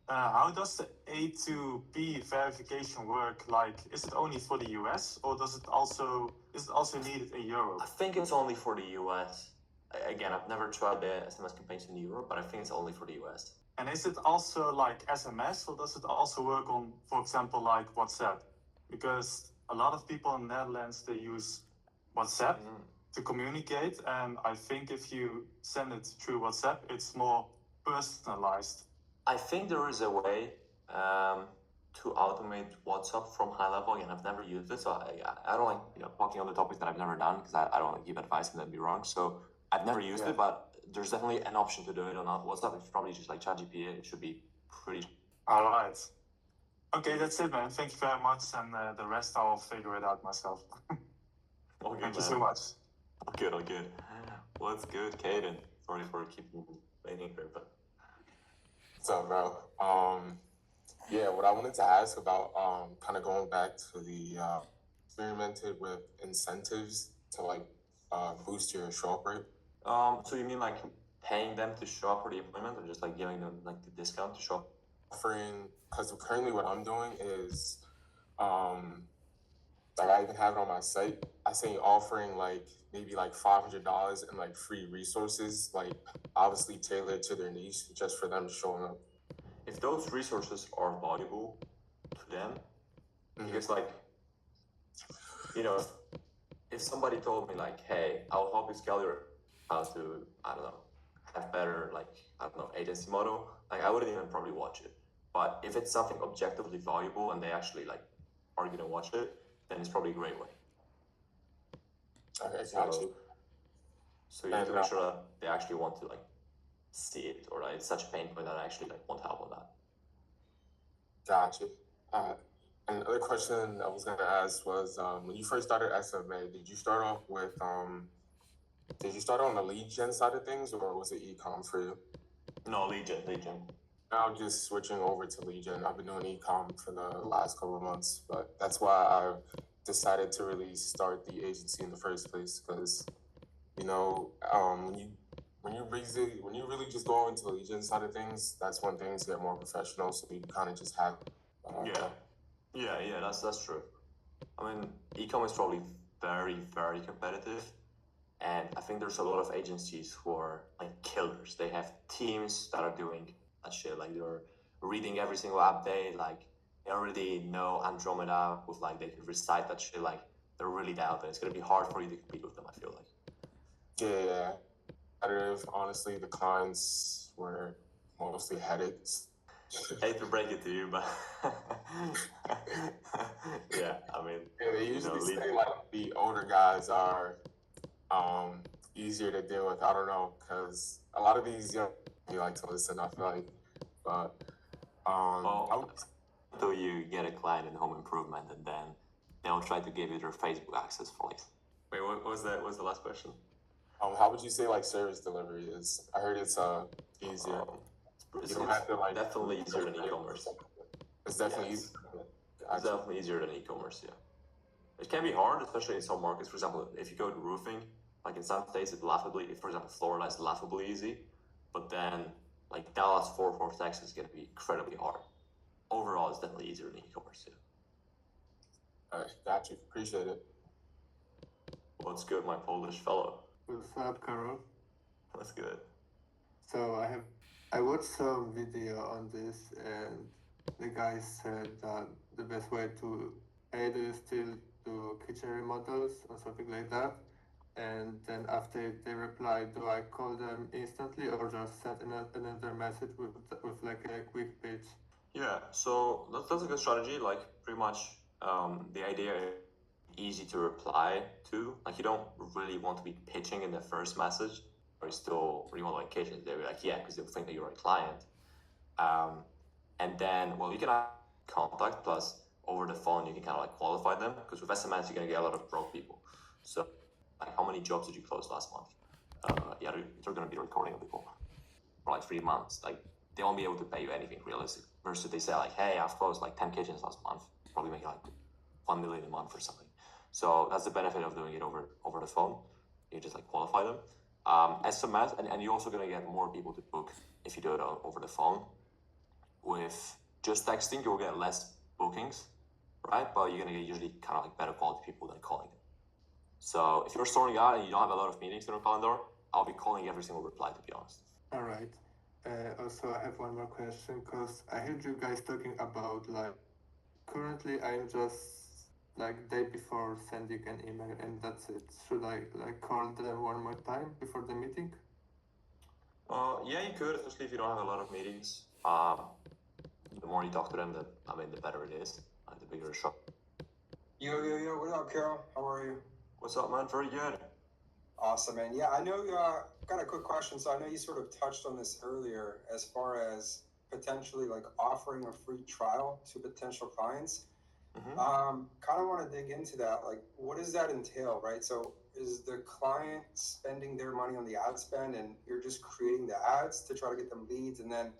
how does the A2P verification work? Like, is it only for the US, or is it also needed in Europe? I think it's only for the US. Again, I've never tried the SMS campaigns in Europe, but I think it's only for the US. And is it also like SMS, or does it also work on, for example, like WhatsApp? Because a lot of people in the Netherlands, they use WhatsApp to communicate, and I think if you send it through WhatsApp, it's more personalized. I think there is a way to automate WhatsApp from high level. Again, I've never used it, so I don't like talking on the topics that I've never done, because I don't want to give advice and that'd be wrong. So I've never used it, but there's definitely an option to do it on WhatsApp. If you probably just like ChatGPT, it should be pretty. All right. Okay, that's it, man. Thank you very much, and the rest I'll figure it out myself. Okay, Thank you so much. All good. What's good, Caden? Sorry for keeping waiting here, but. What's up, bro? Yeah, what I wanted to ask about, kind of going back to the experimented with incentives to like boost your show up rate. So you mean like paying them to show up for the appointment, or just like giving them like the discount to show up? Offering, because currently what I'm doing is, like I even have it on my site. I say offering like maybe like $500 and like free resources, like obviously tailored to their niche, just for them showing up. If those resources are valuable to them, because like, if somebody told me like, hey, I'll help you scale your how to, I don't know, have better agency model, like I wouldn't even probably watch it. But if it's something objectively valuable and they actually like are gonna watch it, then it's probably a great way. Okay, got you. So you need to make sure that they actually want to like see it, or like it's such a pain point that I actually like want help on that. Gotcha. And the other question I was gonna ask was, when you first started SMA, did you start off with did you start on the lead gen side of things, or was it e-com for you? No, lead gen. Now just switching over to lead gen. I've been doing e-com for the last couple of months, but that's why I've decided to really start the agency in the first place, because when you really just go into the lead gen side of things, that's when things get more professional. So you kind of just have. Yeah, that's true. I mean, e-com is probably very, very competitive, and I think there's a lot of agencies who are like killers. They have teams that are doing that shit. Like they're reading every single update. Like they already know Andromeda with like they can recite that shit. Like they're really down there. It's gonna be hard for you to compete with them, I feel like. Yeah. Honestly, the clients were mostly headaches. Hate to break it to you, but yeah, I mean, they usually say like the older guys are easier to deal with. I don't know, because a lot of these young you like to listen, I feel like, but until you get a client in home improvement, and then they'll try to give you their Facebook access for like. Wait, what was that? What was the last question? How would you say like service delivery is? I heard it's easier. You don't have to like definitely easier than e-commerce. It's definitely easier. It's definitely easier than e-commerce. Yeah, it can be hard, especially in some markets. For example, if you go to roofing, like in some states, it's laughably. For example, Florida is laughably easy, but then like Dallas, Fort Worth, Texas is gonna be incredibly hard. Overall, it's definitely easier than e-commerce. Yeah. All right, got you. Appreciate it. What's good, my Polish fellow? What's up, Carol? That's good. So I watched some video on this, and the guy said that the best way to either still do kitchen remodels or something like that, and then after they reply, do I call them instantly or just send another message with like a quick pitch? Yeah, so that's a good strategy. Like pretty much, the idea is easy to reply to. Like you don't really want to be pitching in the first message, or you still really want locations. They'll be like, yeah, because they'll think that you're a client. And then, you can have contact, plus over the phone, you can kind of like qualify them, because with SMS, you're going to get a lot of broke people. So like, how many jobs did you close last month? They're going to be recording people for like 3 months. Like they won't be able to pay you anything realistic. Versus they say like, hey, I've closed like 10 kitchens last month, probably making like 1 million a month or something. So that's the benefit of doing it over the phone. You just like qualify them. SMS, and you're also going to get more people to book if you do it over the phone. With just texting, you'll get less bookings, right? But you're going to get usually kind of like better quality people than calling them. So if you're starting out and you don't have a lot of meetings in your calendar, I'll be calling every single reply, to be honest. All right. Also, I have one more question because I heard you guys talking about like currently I'm just like day before sending an email and that's it. Should I like call them one more time before the meeting? Yeah, you could, especially if you don't have a lot of meetings. The more you talk to them, the better it is. The bigger the shot. Yo, what up, Carol? How are you? What's up, man? Very good. Awesome, man. Yeah, I know you got a quick question. So I know you sort of touched on this earlier as far as potentially like offering a free trial to potential clients. Kind of want to dig into that. Like, what does that entail, right? So is the client spending their money on the ad spend and you're just creating the ads to try to get them leads and then,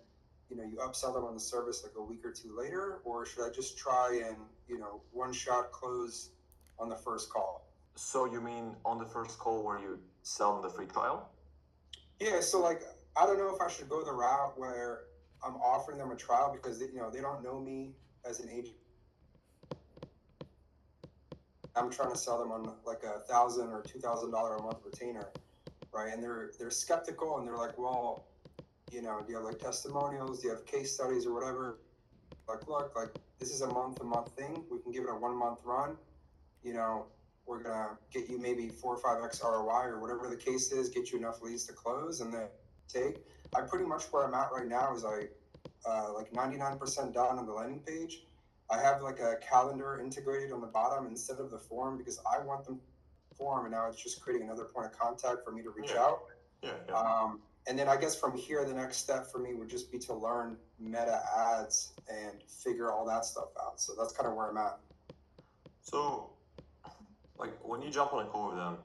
you know, you upsell them on the service like a week or two later? Or should I just try and, you know, one shot close on the first call? So you mean on the first call where you sell them the free trial? Yeah, so like, I don't know if I should go the route where I'm offering them a trial because they, you know, they don't know me as an agent. I'm trying to sell them on like $1,000 or $2,000 a month retainer, right? And they're skeptical and they're like, well, you know, do you have like testimonials? Do you have case studies or whatever? Like, look, like this is a month-to-month thing. We can give it a 1 month run. You know, we're gonna get you maybe 4 or 5x ROI or whatever the case is, get you enough leads to close, and then I pretty much where I'm at right now is like 99% done on the landing page. I have like a calendar integrated on the bottom instead of the form because I want them to form, and now it's just creating another point of contact for me to reach out. And then I guess from here, the next step for me would just be to learn meta ads and figure all that stuff out. So that's kind of where I'm at. So, like, when you jump on a call with them,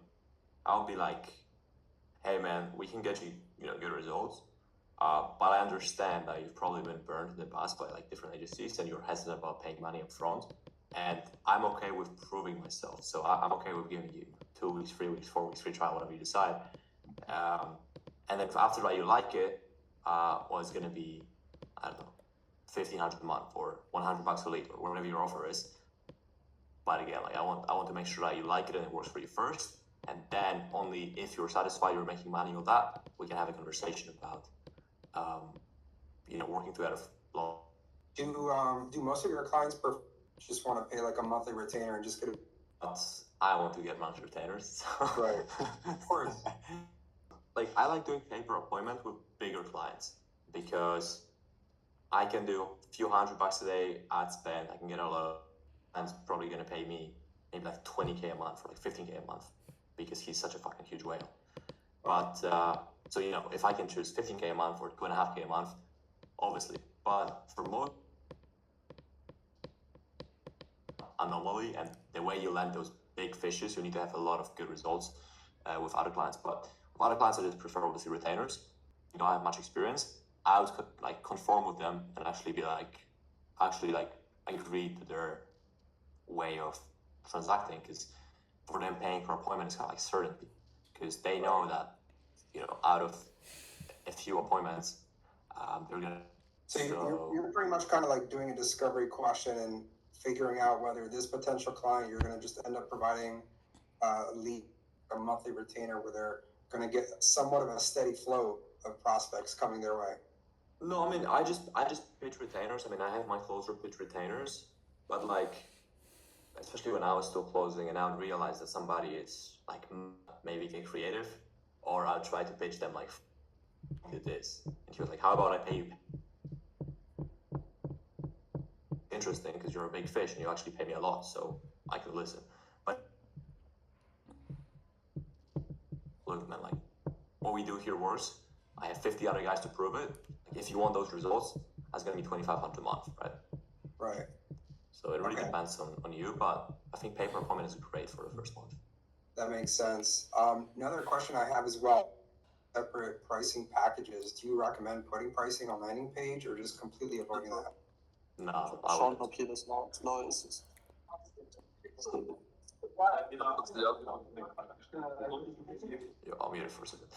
I'll be like, hey man, we can get you, you know, good results. But I understand that you've probably been burned in the past by like different agencies and you're hesitant about paying money up front. And I'm okay with proving myself. So I'm okay with giving you 2 weeks, 3 weeks, 4 weeks free trial, whatever you decide. And then if after that you like it, well, it's going to be, I don't know, $1,500 a month or $100 a lead or whatever your offer is. But again, like I want to make sure that you like it and it works for you first. And then only if you're satisfied you're making money on that, we can have a conversation about, you know, working together long. Do most of your clients just want to pay like a monthly retainer and just get it? But I want to get monthly retainers. So. Right. Of course. Like I like doing pay-per appointment with bigger clients because I can do a few $100 a day ad spend. I can get a lot. Client's probably going to pay me maybe like $20K a month or like $15K a month because he's such a fucking huge whale. But so you know, if I can choose $15K a month or $2.5K a month, obviously. But for most anomaly and the way you land those big fishes, you need to have a lot of good results with other clients. But with other clients, I just prefer obviously retainers. You don't have much experience. I would like conform with them and actually be like, agree to their way of transacting, because for them paying per appointment is kind of like certainty, because they know that, you know, out of a few appointments, they're gonna. So you're pretty much kind of like doing a discovery question and figuring out whether this potential client you're going to just end up providing a lead, a monthly retainer where they're going to get somewhat of a steady flow of prospects coming their way. No, I mean I just pitch retainers. I mean I have my closer pitch retainers, but like, especially when I was still closing and I would realize that somebody is like maybe get creative, or I'll try to pitch them like, do this, and he was like, how about I pay you? Interesting, because you're a big fish and you actually pay me a lot, so I could listen. But look, man, like what we do here works. I have 50 other guys to prove it. Like, if you want those results, that's gonna be $2,500 a month, right? Right. So it really depends on you, but I think pay per appointment is great for the first month. That makes sense. Another question I have as well: separate pricing packages. Do you recommend putting pricing on landing page or just completely avoiding that? No, I wouldn't. Yeah, I'll mute it for a second.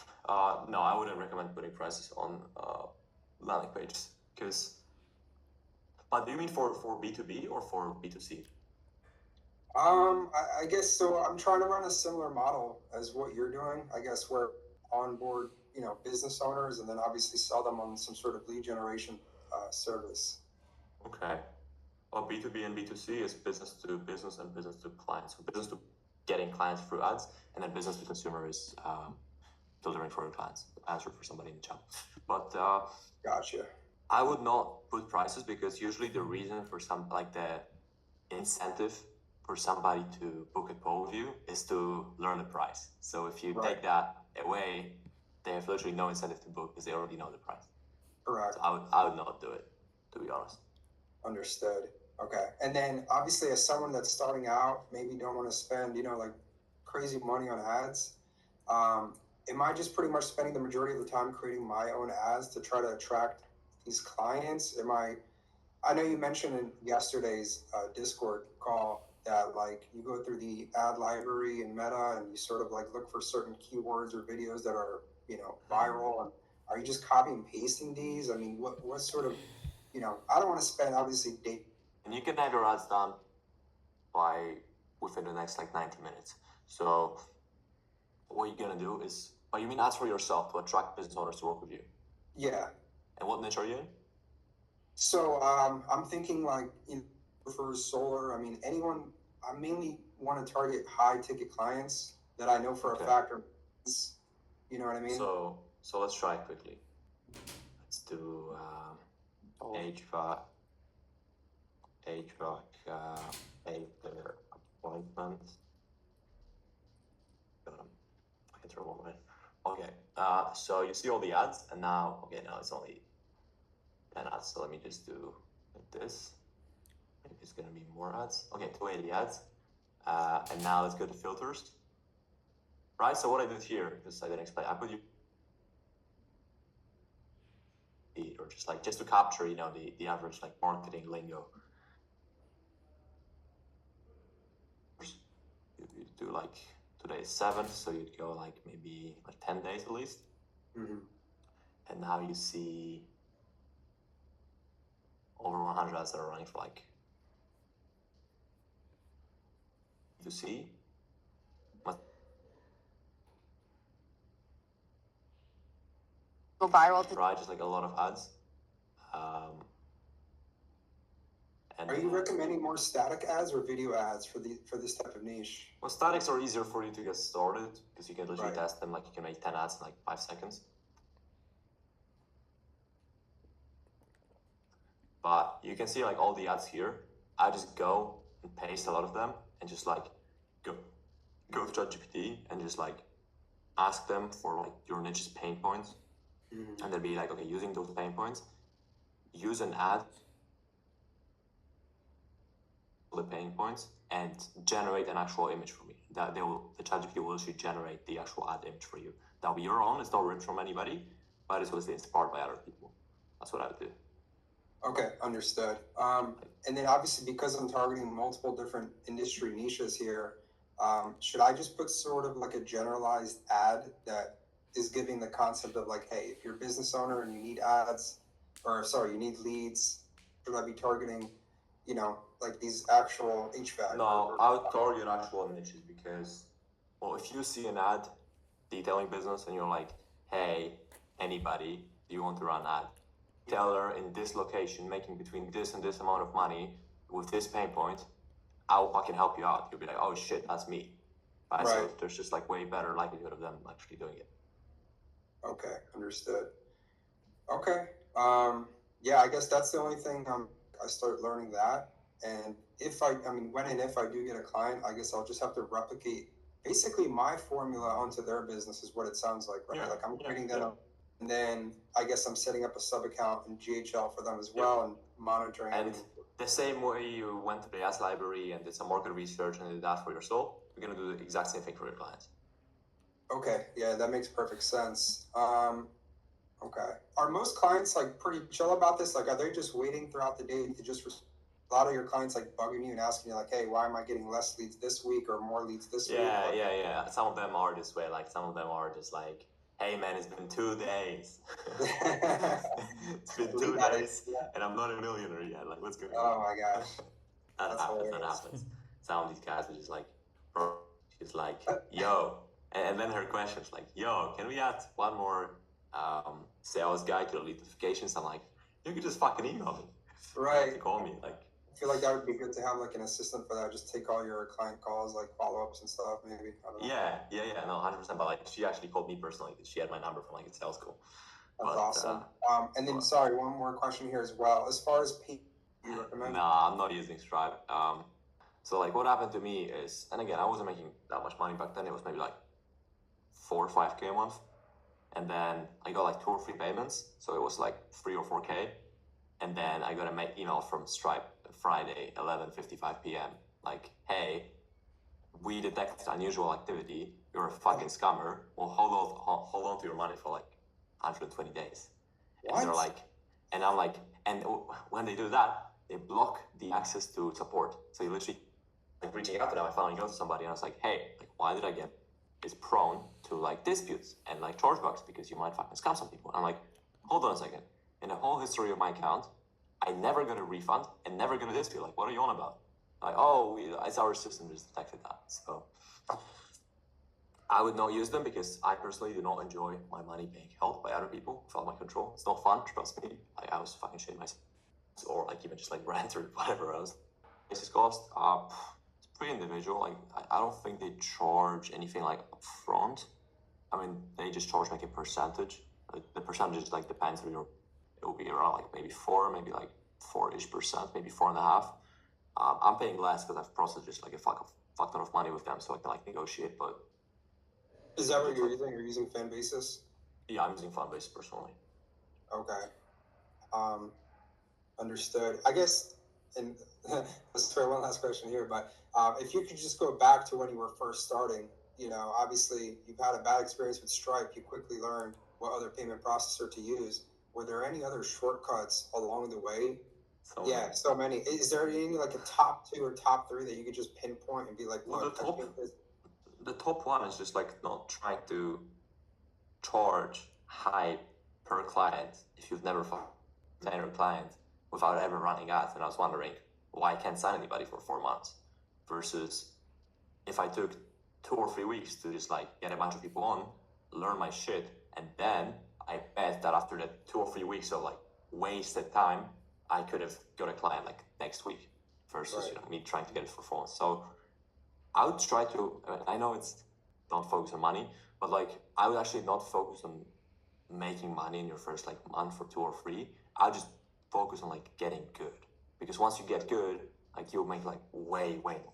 No, I wouldn't recommend putting prices on landing pages, because. But do you mean for B2B or for B2C? I guess so. I'm trying to run a similar model as what you're doing. I guess where onboard, business owners, and then obviously sell them on some sort of lead generation service. Okay. Well, B2B and B2C is business to business and business to clients. So business to getting clients through ads, and then business to consumer is filtering for your clients, answer for somebody in the chat. But Gotcha. I would not put prices, because usually the reason for the incentive for somebody to book a call with you is to learn the price. So if you take that away, they have literally no incentive to book because they already know the price. Correct. So I would not do it, to be honest. Understood. Okay. And then obviously, as someone that's starting out, maybe don't want to spend, crazy money on ads. Am I just pretty much spending the majority of the time creating my own ads to try to attract these clients? I know you mentioned in yesterday's Discord call that you go through the ad library in Meta and you sort of look for certain keywords or videos that are, viral. And are you just copy and pasting these? I mean, what sort of, I don't want to spend obviously date. And you can have your ads done within the next 90 minutes. So what you're gonna do is, you mean ads for yourself to attract business owners to work with you? Yeah. And what niche are you in? So I'm thinking for solar. I mean, I mainly want to target high ticket clients that I know for a fact are, you know what I mean? So let's try it quickly. Let's do HVAC, paper appointment. I can throw one away. Okay, so you see all the ads, and now it's only 10 ads. So let me just do this. Maybe it's gonna be more ads. Okay, 280 ads. And now let's go to filters. Right, so what I did here, because I didn't explain, I put you or just to capture, the average marketing lingo. You do today is 7th, so you'd go maybe 10 days at least. Mm-hmm. And now you see over 100 ads that are running for you see. Go viral. Right, just a lot of ads. And are you recommending more static ads or video ads for this type of niche? Well, statics are easier for you to get started because you can literally test them. You can make 10 ads in 5 seconds. But you can see all the ads here. I just go and paste a lot of them and just go to ChatGPT and just ask them for your niche's pain points. Mm-hmm. And they'll be okay, using those pain points, use an ad, the pain points, and generate an actual image for me. The ChatGPT will actually generate the actual ad image for you. That'll be your own. It's not ripped from anybody, but it's was inspired by other people. That's what I would do. Okay, understood. And then obviously, because I'm targeting multiple different industry niches here, should I just put sort of a generalized ad that is giving the concept of hey, if you're a business owner and you need ads, you need leads, should I be targeting, these actual HVAC? No, I would target actual niches because, if you see an ad detailing business and you're hey, anybody, do you want to run an ad? Retailer in this location making between this and this amount of money with this pain point, I will fucking help you out. You'll be oh shit, that's me. Right? So there's just way better likelihood of them actually doing it. Okay, understood. Okay. Yeah, I guess that's the only thing I start learning that. And when and if I do get a client, I guess I'll just have to replicate basically my formula onto their business is what it sounds like, right? Yeah, I'm creating that up. And then I guess I'm setting up a sub account in GHL for them as well and monitoring. And the same way you went to the ads library and did some market research and did that for yourself, you're going to do the exact same thing for your clients. Okay, yeah, that makes perfect sense. Okay. Are most clients pretty chill about this? Are they just waiting throughout the day to just a lot of your clients bugging you and asking you hey, why am I getting less leads this week or more leads this week? Yeah. Some of them are this way. Some of them are just hey man, it's been 2 days. It's been 2 days and I'm not a millionaire yet. What's going on? Oh my gosh. That happens. Some of these guys are just bro, just yo, And then her question's like, yo, can we add one more sales guy to the lead notifications? I'm like, you could just fucking email me. Right. To call me. Like, I feel like that would be good to have like an assistant for that. Just take all your client calls, like follow-ups and stuff, maybe. I don't know. Yeah, no, 100%. But like, she actually called me personally. She had my number from like a sales call. That's awesome. And then, sorry, one more question here as well. As far as pay, do you recommend? Nah, I'm not using Stripe. So like, what happened to me is, and again, I wasn't making that much money back then. It was maybe like 4 or 5K a month, and then I got like 2 or 3 payments, so it was like 3 or 4K, and then I got a email from Stripe Friday, 11:55 p.m. like, hey, we detected unusual activity. You're a fucking scammer. Well, hold on to your money for like 120 days. What? And they're like, and I'm like, and when they do that, they block the access to support. So you literally like reaching out to them. I finally go to somebody and I was like, hey, like, why did I get is prone to like disputes and like chargebacks because you might fucking scam some people? And I'm like, hold on a second. In the whole history of my account, I never got a refund and never got a dispute. Like, what are you on about? Like, oh, it's our system just detected that. So I would not use them because I personally do not enjoy my money being held by other people without my control. It's not fun, trust me. Like, I was fucking shitting myself, or like even just like rent or whatever else. Basis cost, it's pretty individual. Like, I don't think they charge anything like upfront. I mean, they just charge like a percentage. Like, the percentage like depends on your. It will be around like maybe 4, maybe like 4-ish%, maybe 4.5. I'm paying less because I've processed just like a fuck ton of money with them, so I can like negotiate. But is that what you're using? You're using Fan Basis? Yeah, I'm using Fan Basis personally. Okay. Understood. I guess, and let's throw one last question here, but if you could just go back to when you were first starting, you know, obviously you've had a bad experience with Stripe. You quickly learned what other payment processor to use. Were there any other shortcuts along the way? So many. Is there any like a top 2 or top 3 that you could just pinpoint and be like, look, the top one is just like not trying to charge high per client if you've never found a client without ever running ads. And I was wondering why I can't sign anybody for 4 months versus if I took 2 or 3 weeks to just like get a bunch of people on, learn my shit, and then I bet that after the 2 or 3 weeks of like wasted time, I could have got a client like next week versus you know, me trying to get it for 4 months. So I would try to, I know it's don't focus on money, but like I would actually not focus on making money in your first like month or 2 or 3. I would just focus on like getting good, because once you get good, like you'll make like way more.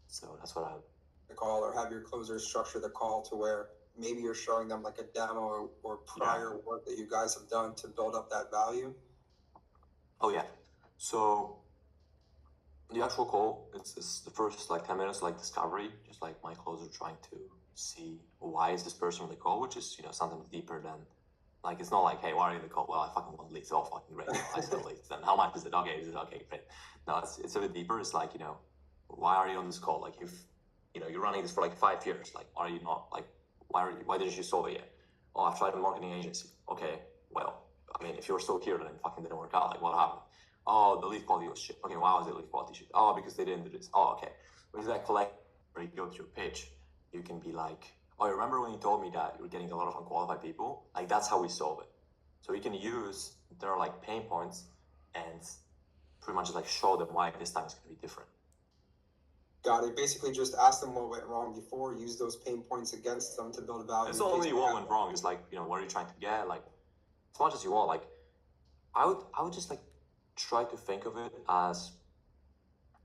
So that's what I would. The call, or have your closers structure the call to where maybe you're showing them like a demo or prior work that you guys have done to build up that value. Oh yeah. So the actual call, it's the first like 10 minutes like discovery, just like my closer trying to see why is this person on the call, which is, you know, something deeper than like, it's not like, hey, why are you in the call? Well, I fucking want leads. Oh, fucking great. I sell leads. Then how much is it? Okay, is it okay? Great. No, it's a bit deeper. It's like, you know, why are you on this call? Like, if you know you're running this for like 5 years, like, are you not like, why didn't you solve it yet? Oh, I've tried a marketing agency. Okay, well, I mean, if you're still here, then it fucking didn't work out. Like, what happened? Oh, the lead quality was shit. Okay, why was the lead quality shit? Oh, because they didn't do this. Oh, okay. With that collect, where you go to your pitch, you can be like, oh, remember when you told me that you're getting a lot of unqualified people? Like, that's how we solve it. So you can use their like pain points and pretty much like show them why this time is going to be different. Got it. Basically, just ask them what went wrong before, use those pain points against them to build value. It's not only what went wrong. It's like, you know, what are you trying to get? Like, as much as you want. Like, I would just like try to think of it as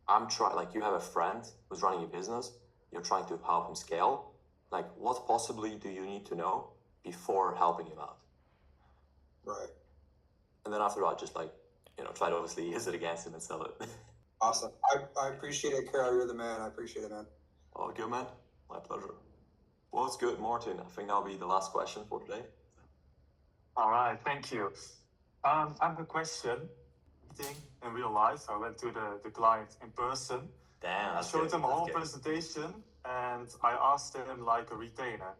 like you have a friend who's running a business. You're trying to help him scale. Like, what possibly do you need to know before helping him out? Right. And then after that, just like, you know, try to obviously use it against him and sell it. Awesome. I appreciate it, Carol. You're the man. I appreciate it, man. Oh, good, man. My pleasure. Well, it's good, Martin. I think that'll be the last question for today. All right, thank you. I have a question. In real life, I went to the client in person. Damn. I showed him a whole presentation, and I asked him like a retainer.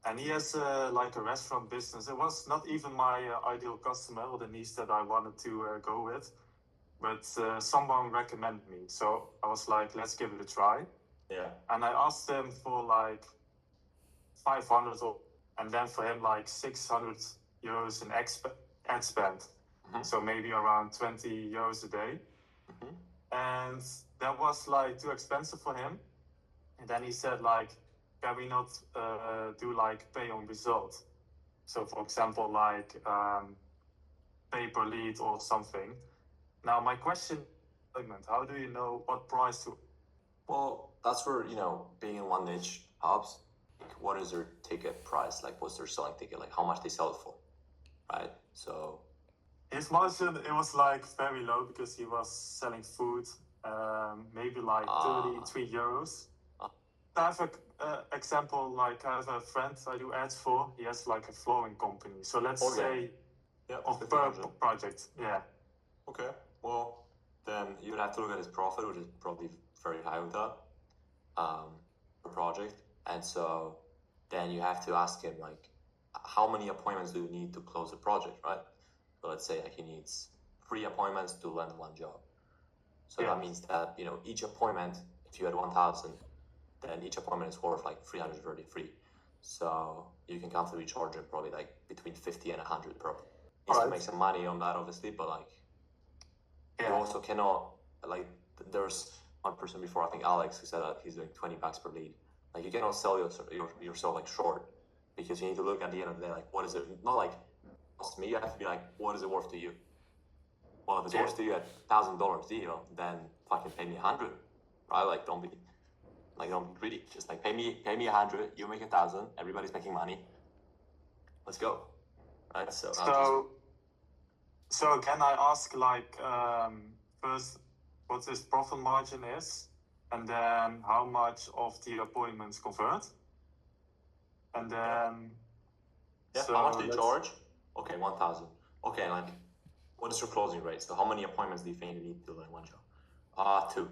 And he has like a restaurant business. It was not even my ideal customer or the niche that I wanted to go with, but someone recommended me. So I was like, let's give it a try. Yeah. And I asked him for like 500 and then for him like 600 euros in ad spend. So maybe around 20 euros a day. And that was like too expensive for him. And then he said like, can we not do like pay on result? So for example, like pay per lead or something. Now my question, how do you know what price to? Well, that's where, you know, being in one niche helps. Like, what is their ticket price? Like, what's their selling ticket? Like, how much they sell it for, right? So his margin, it was like very low because he was selling food, maybe like 33 euros. I have an example, like I have a friend I do ads for. He has like a flooring company. So let's say of per project, Okay, well, then you would have to look at his profit, which is probably very high with that per project. And so then you have to ask him, like, how many appointments do you need to close a project, right? So let's say like he needs 3 appointments to land 1 job. So that means that, you know, each appointment, if you had 1,000, then each appointment is worth like 333. So you can comfortably charge him probably like between 50 and 100 per. He needs to make some money on that, obviously, but like you also cannot, like, there's one person before, I think Alex, who said that he's doing 20 bucks per lead. Like, you cannot sell yourself like short, because you need to look at the end of the day, like, what is it? Not like cost me. You have to be like, what is it worth to you? Well, if it's worth to you at $1,000 deal, then fucking pay me 100, right? Like, don't be greedy. Just like pay me 100. You make 1,000. Everybody's making money. Let's go, right? So can I ask, like, first, what his profit margin is, and then how much of the appointments convert? And then... So how much do you charge? Okay, 1,000. Okay, like, what is your closing rate? So how many appointments do you think you need to land 1 job? 2.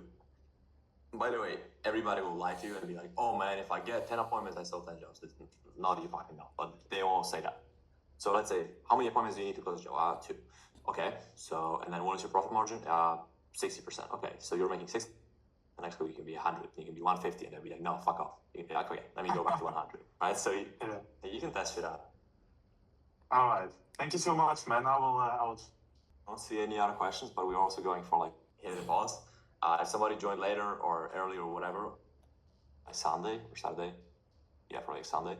By the way, everybody will lie to you and be like, oh man, if I get 10 appointments, I sell 10 jobs. It's not you fucking know, but they all say that. So let's say, how many appointments do you need to close a job? 2. Okay, so, and then what is your profit margin? 60%. Okay, so you're making 60. The next week you can be 100, you can be 150, and they'll be like, no, fuck off. You can be like, okay, let me go back to 100, right? So you can test it out. All right. Thank you so much, man. I will. I don't see any other questions, but we're also going for like hit and pause. If somebody joined later or early or whatever, like Sunday or Saturday, probably like Sunday.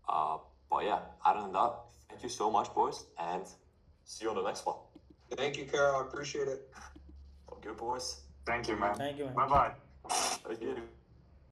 But yeah, other than that, thank you so much, boys, and see you on the next one. Thank you, Carol. I appreciate it. Good, boys. Thank you, man. Thank you, man. Bye-bye. Thank you.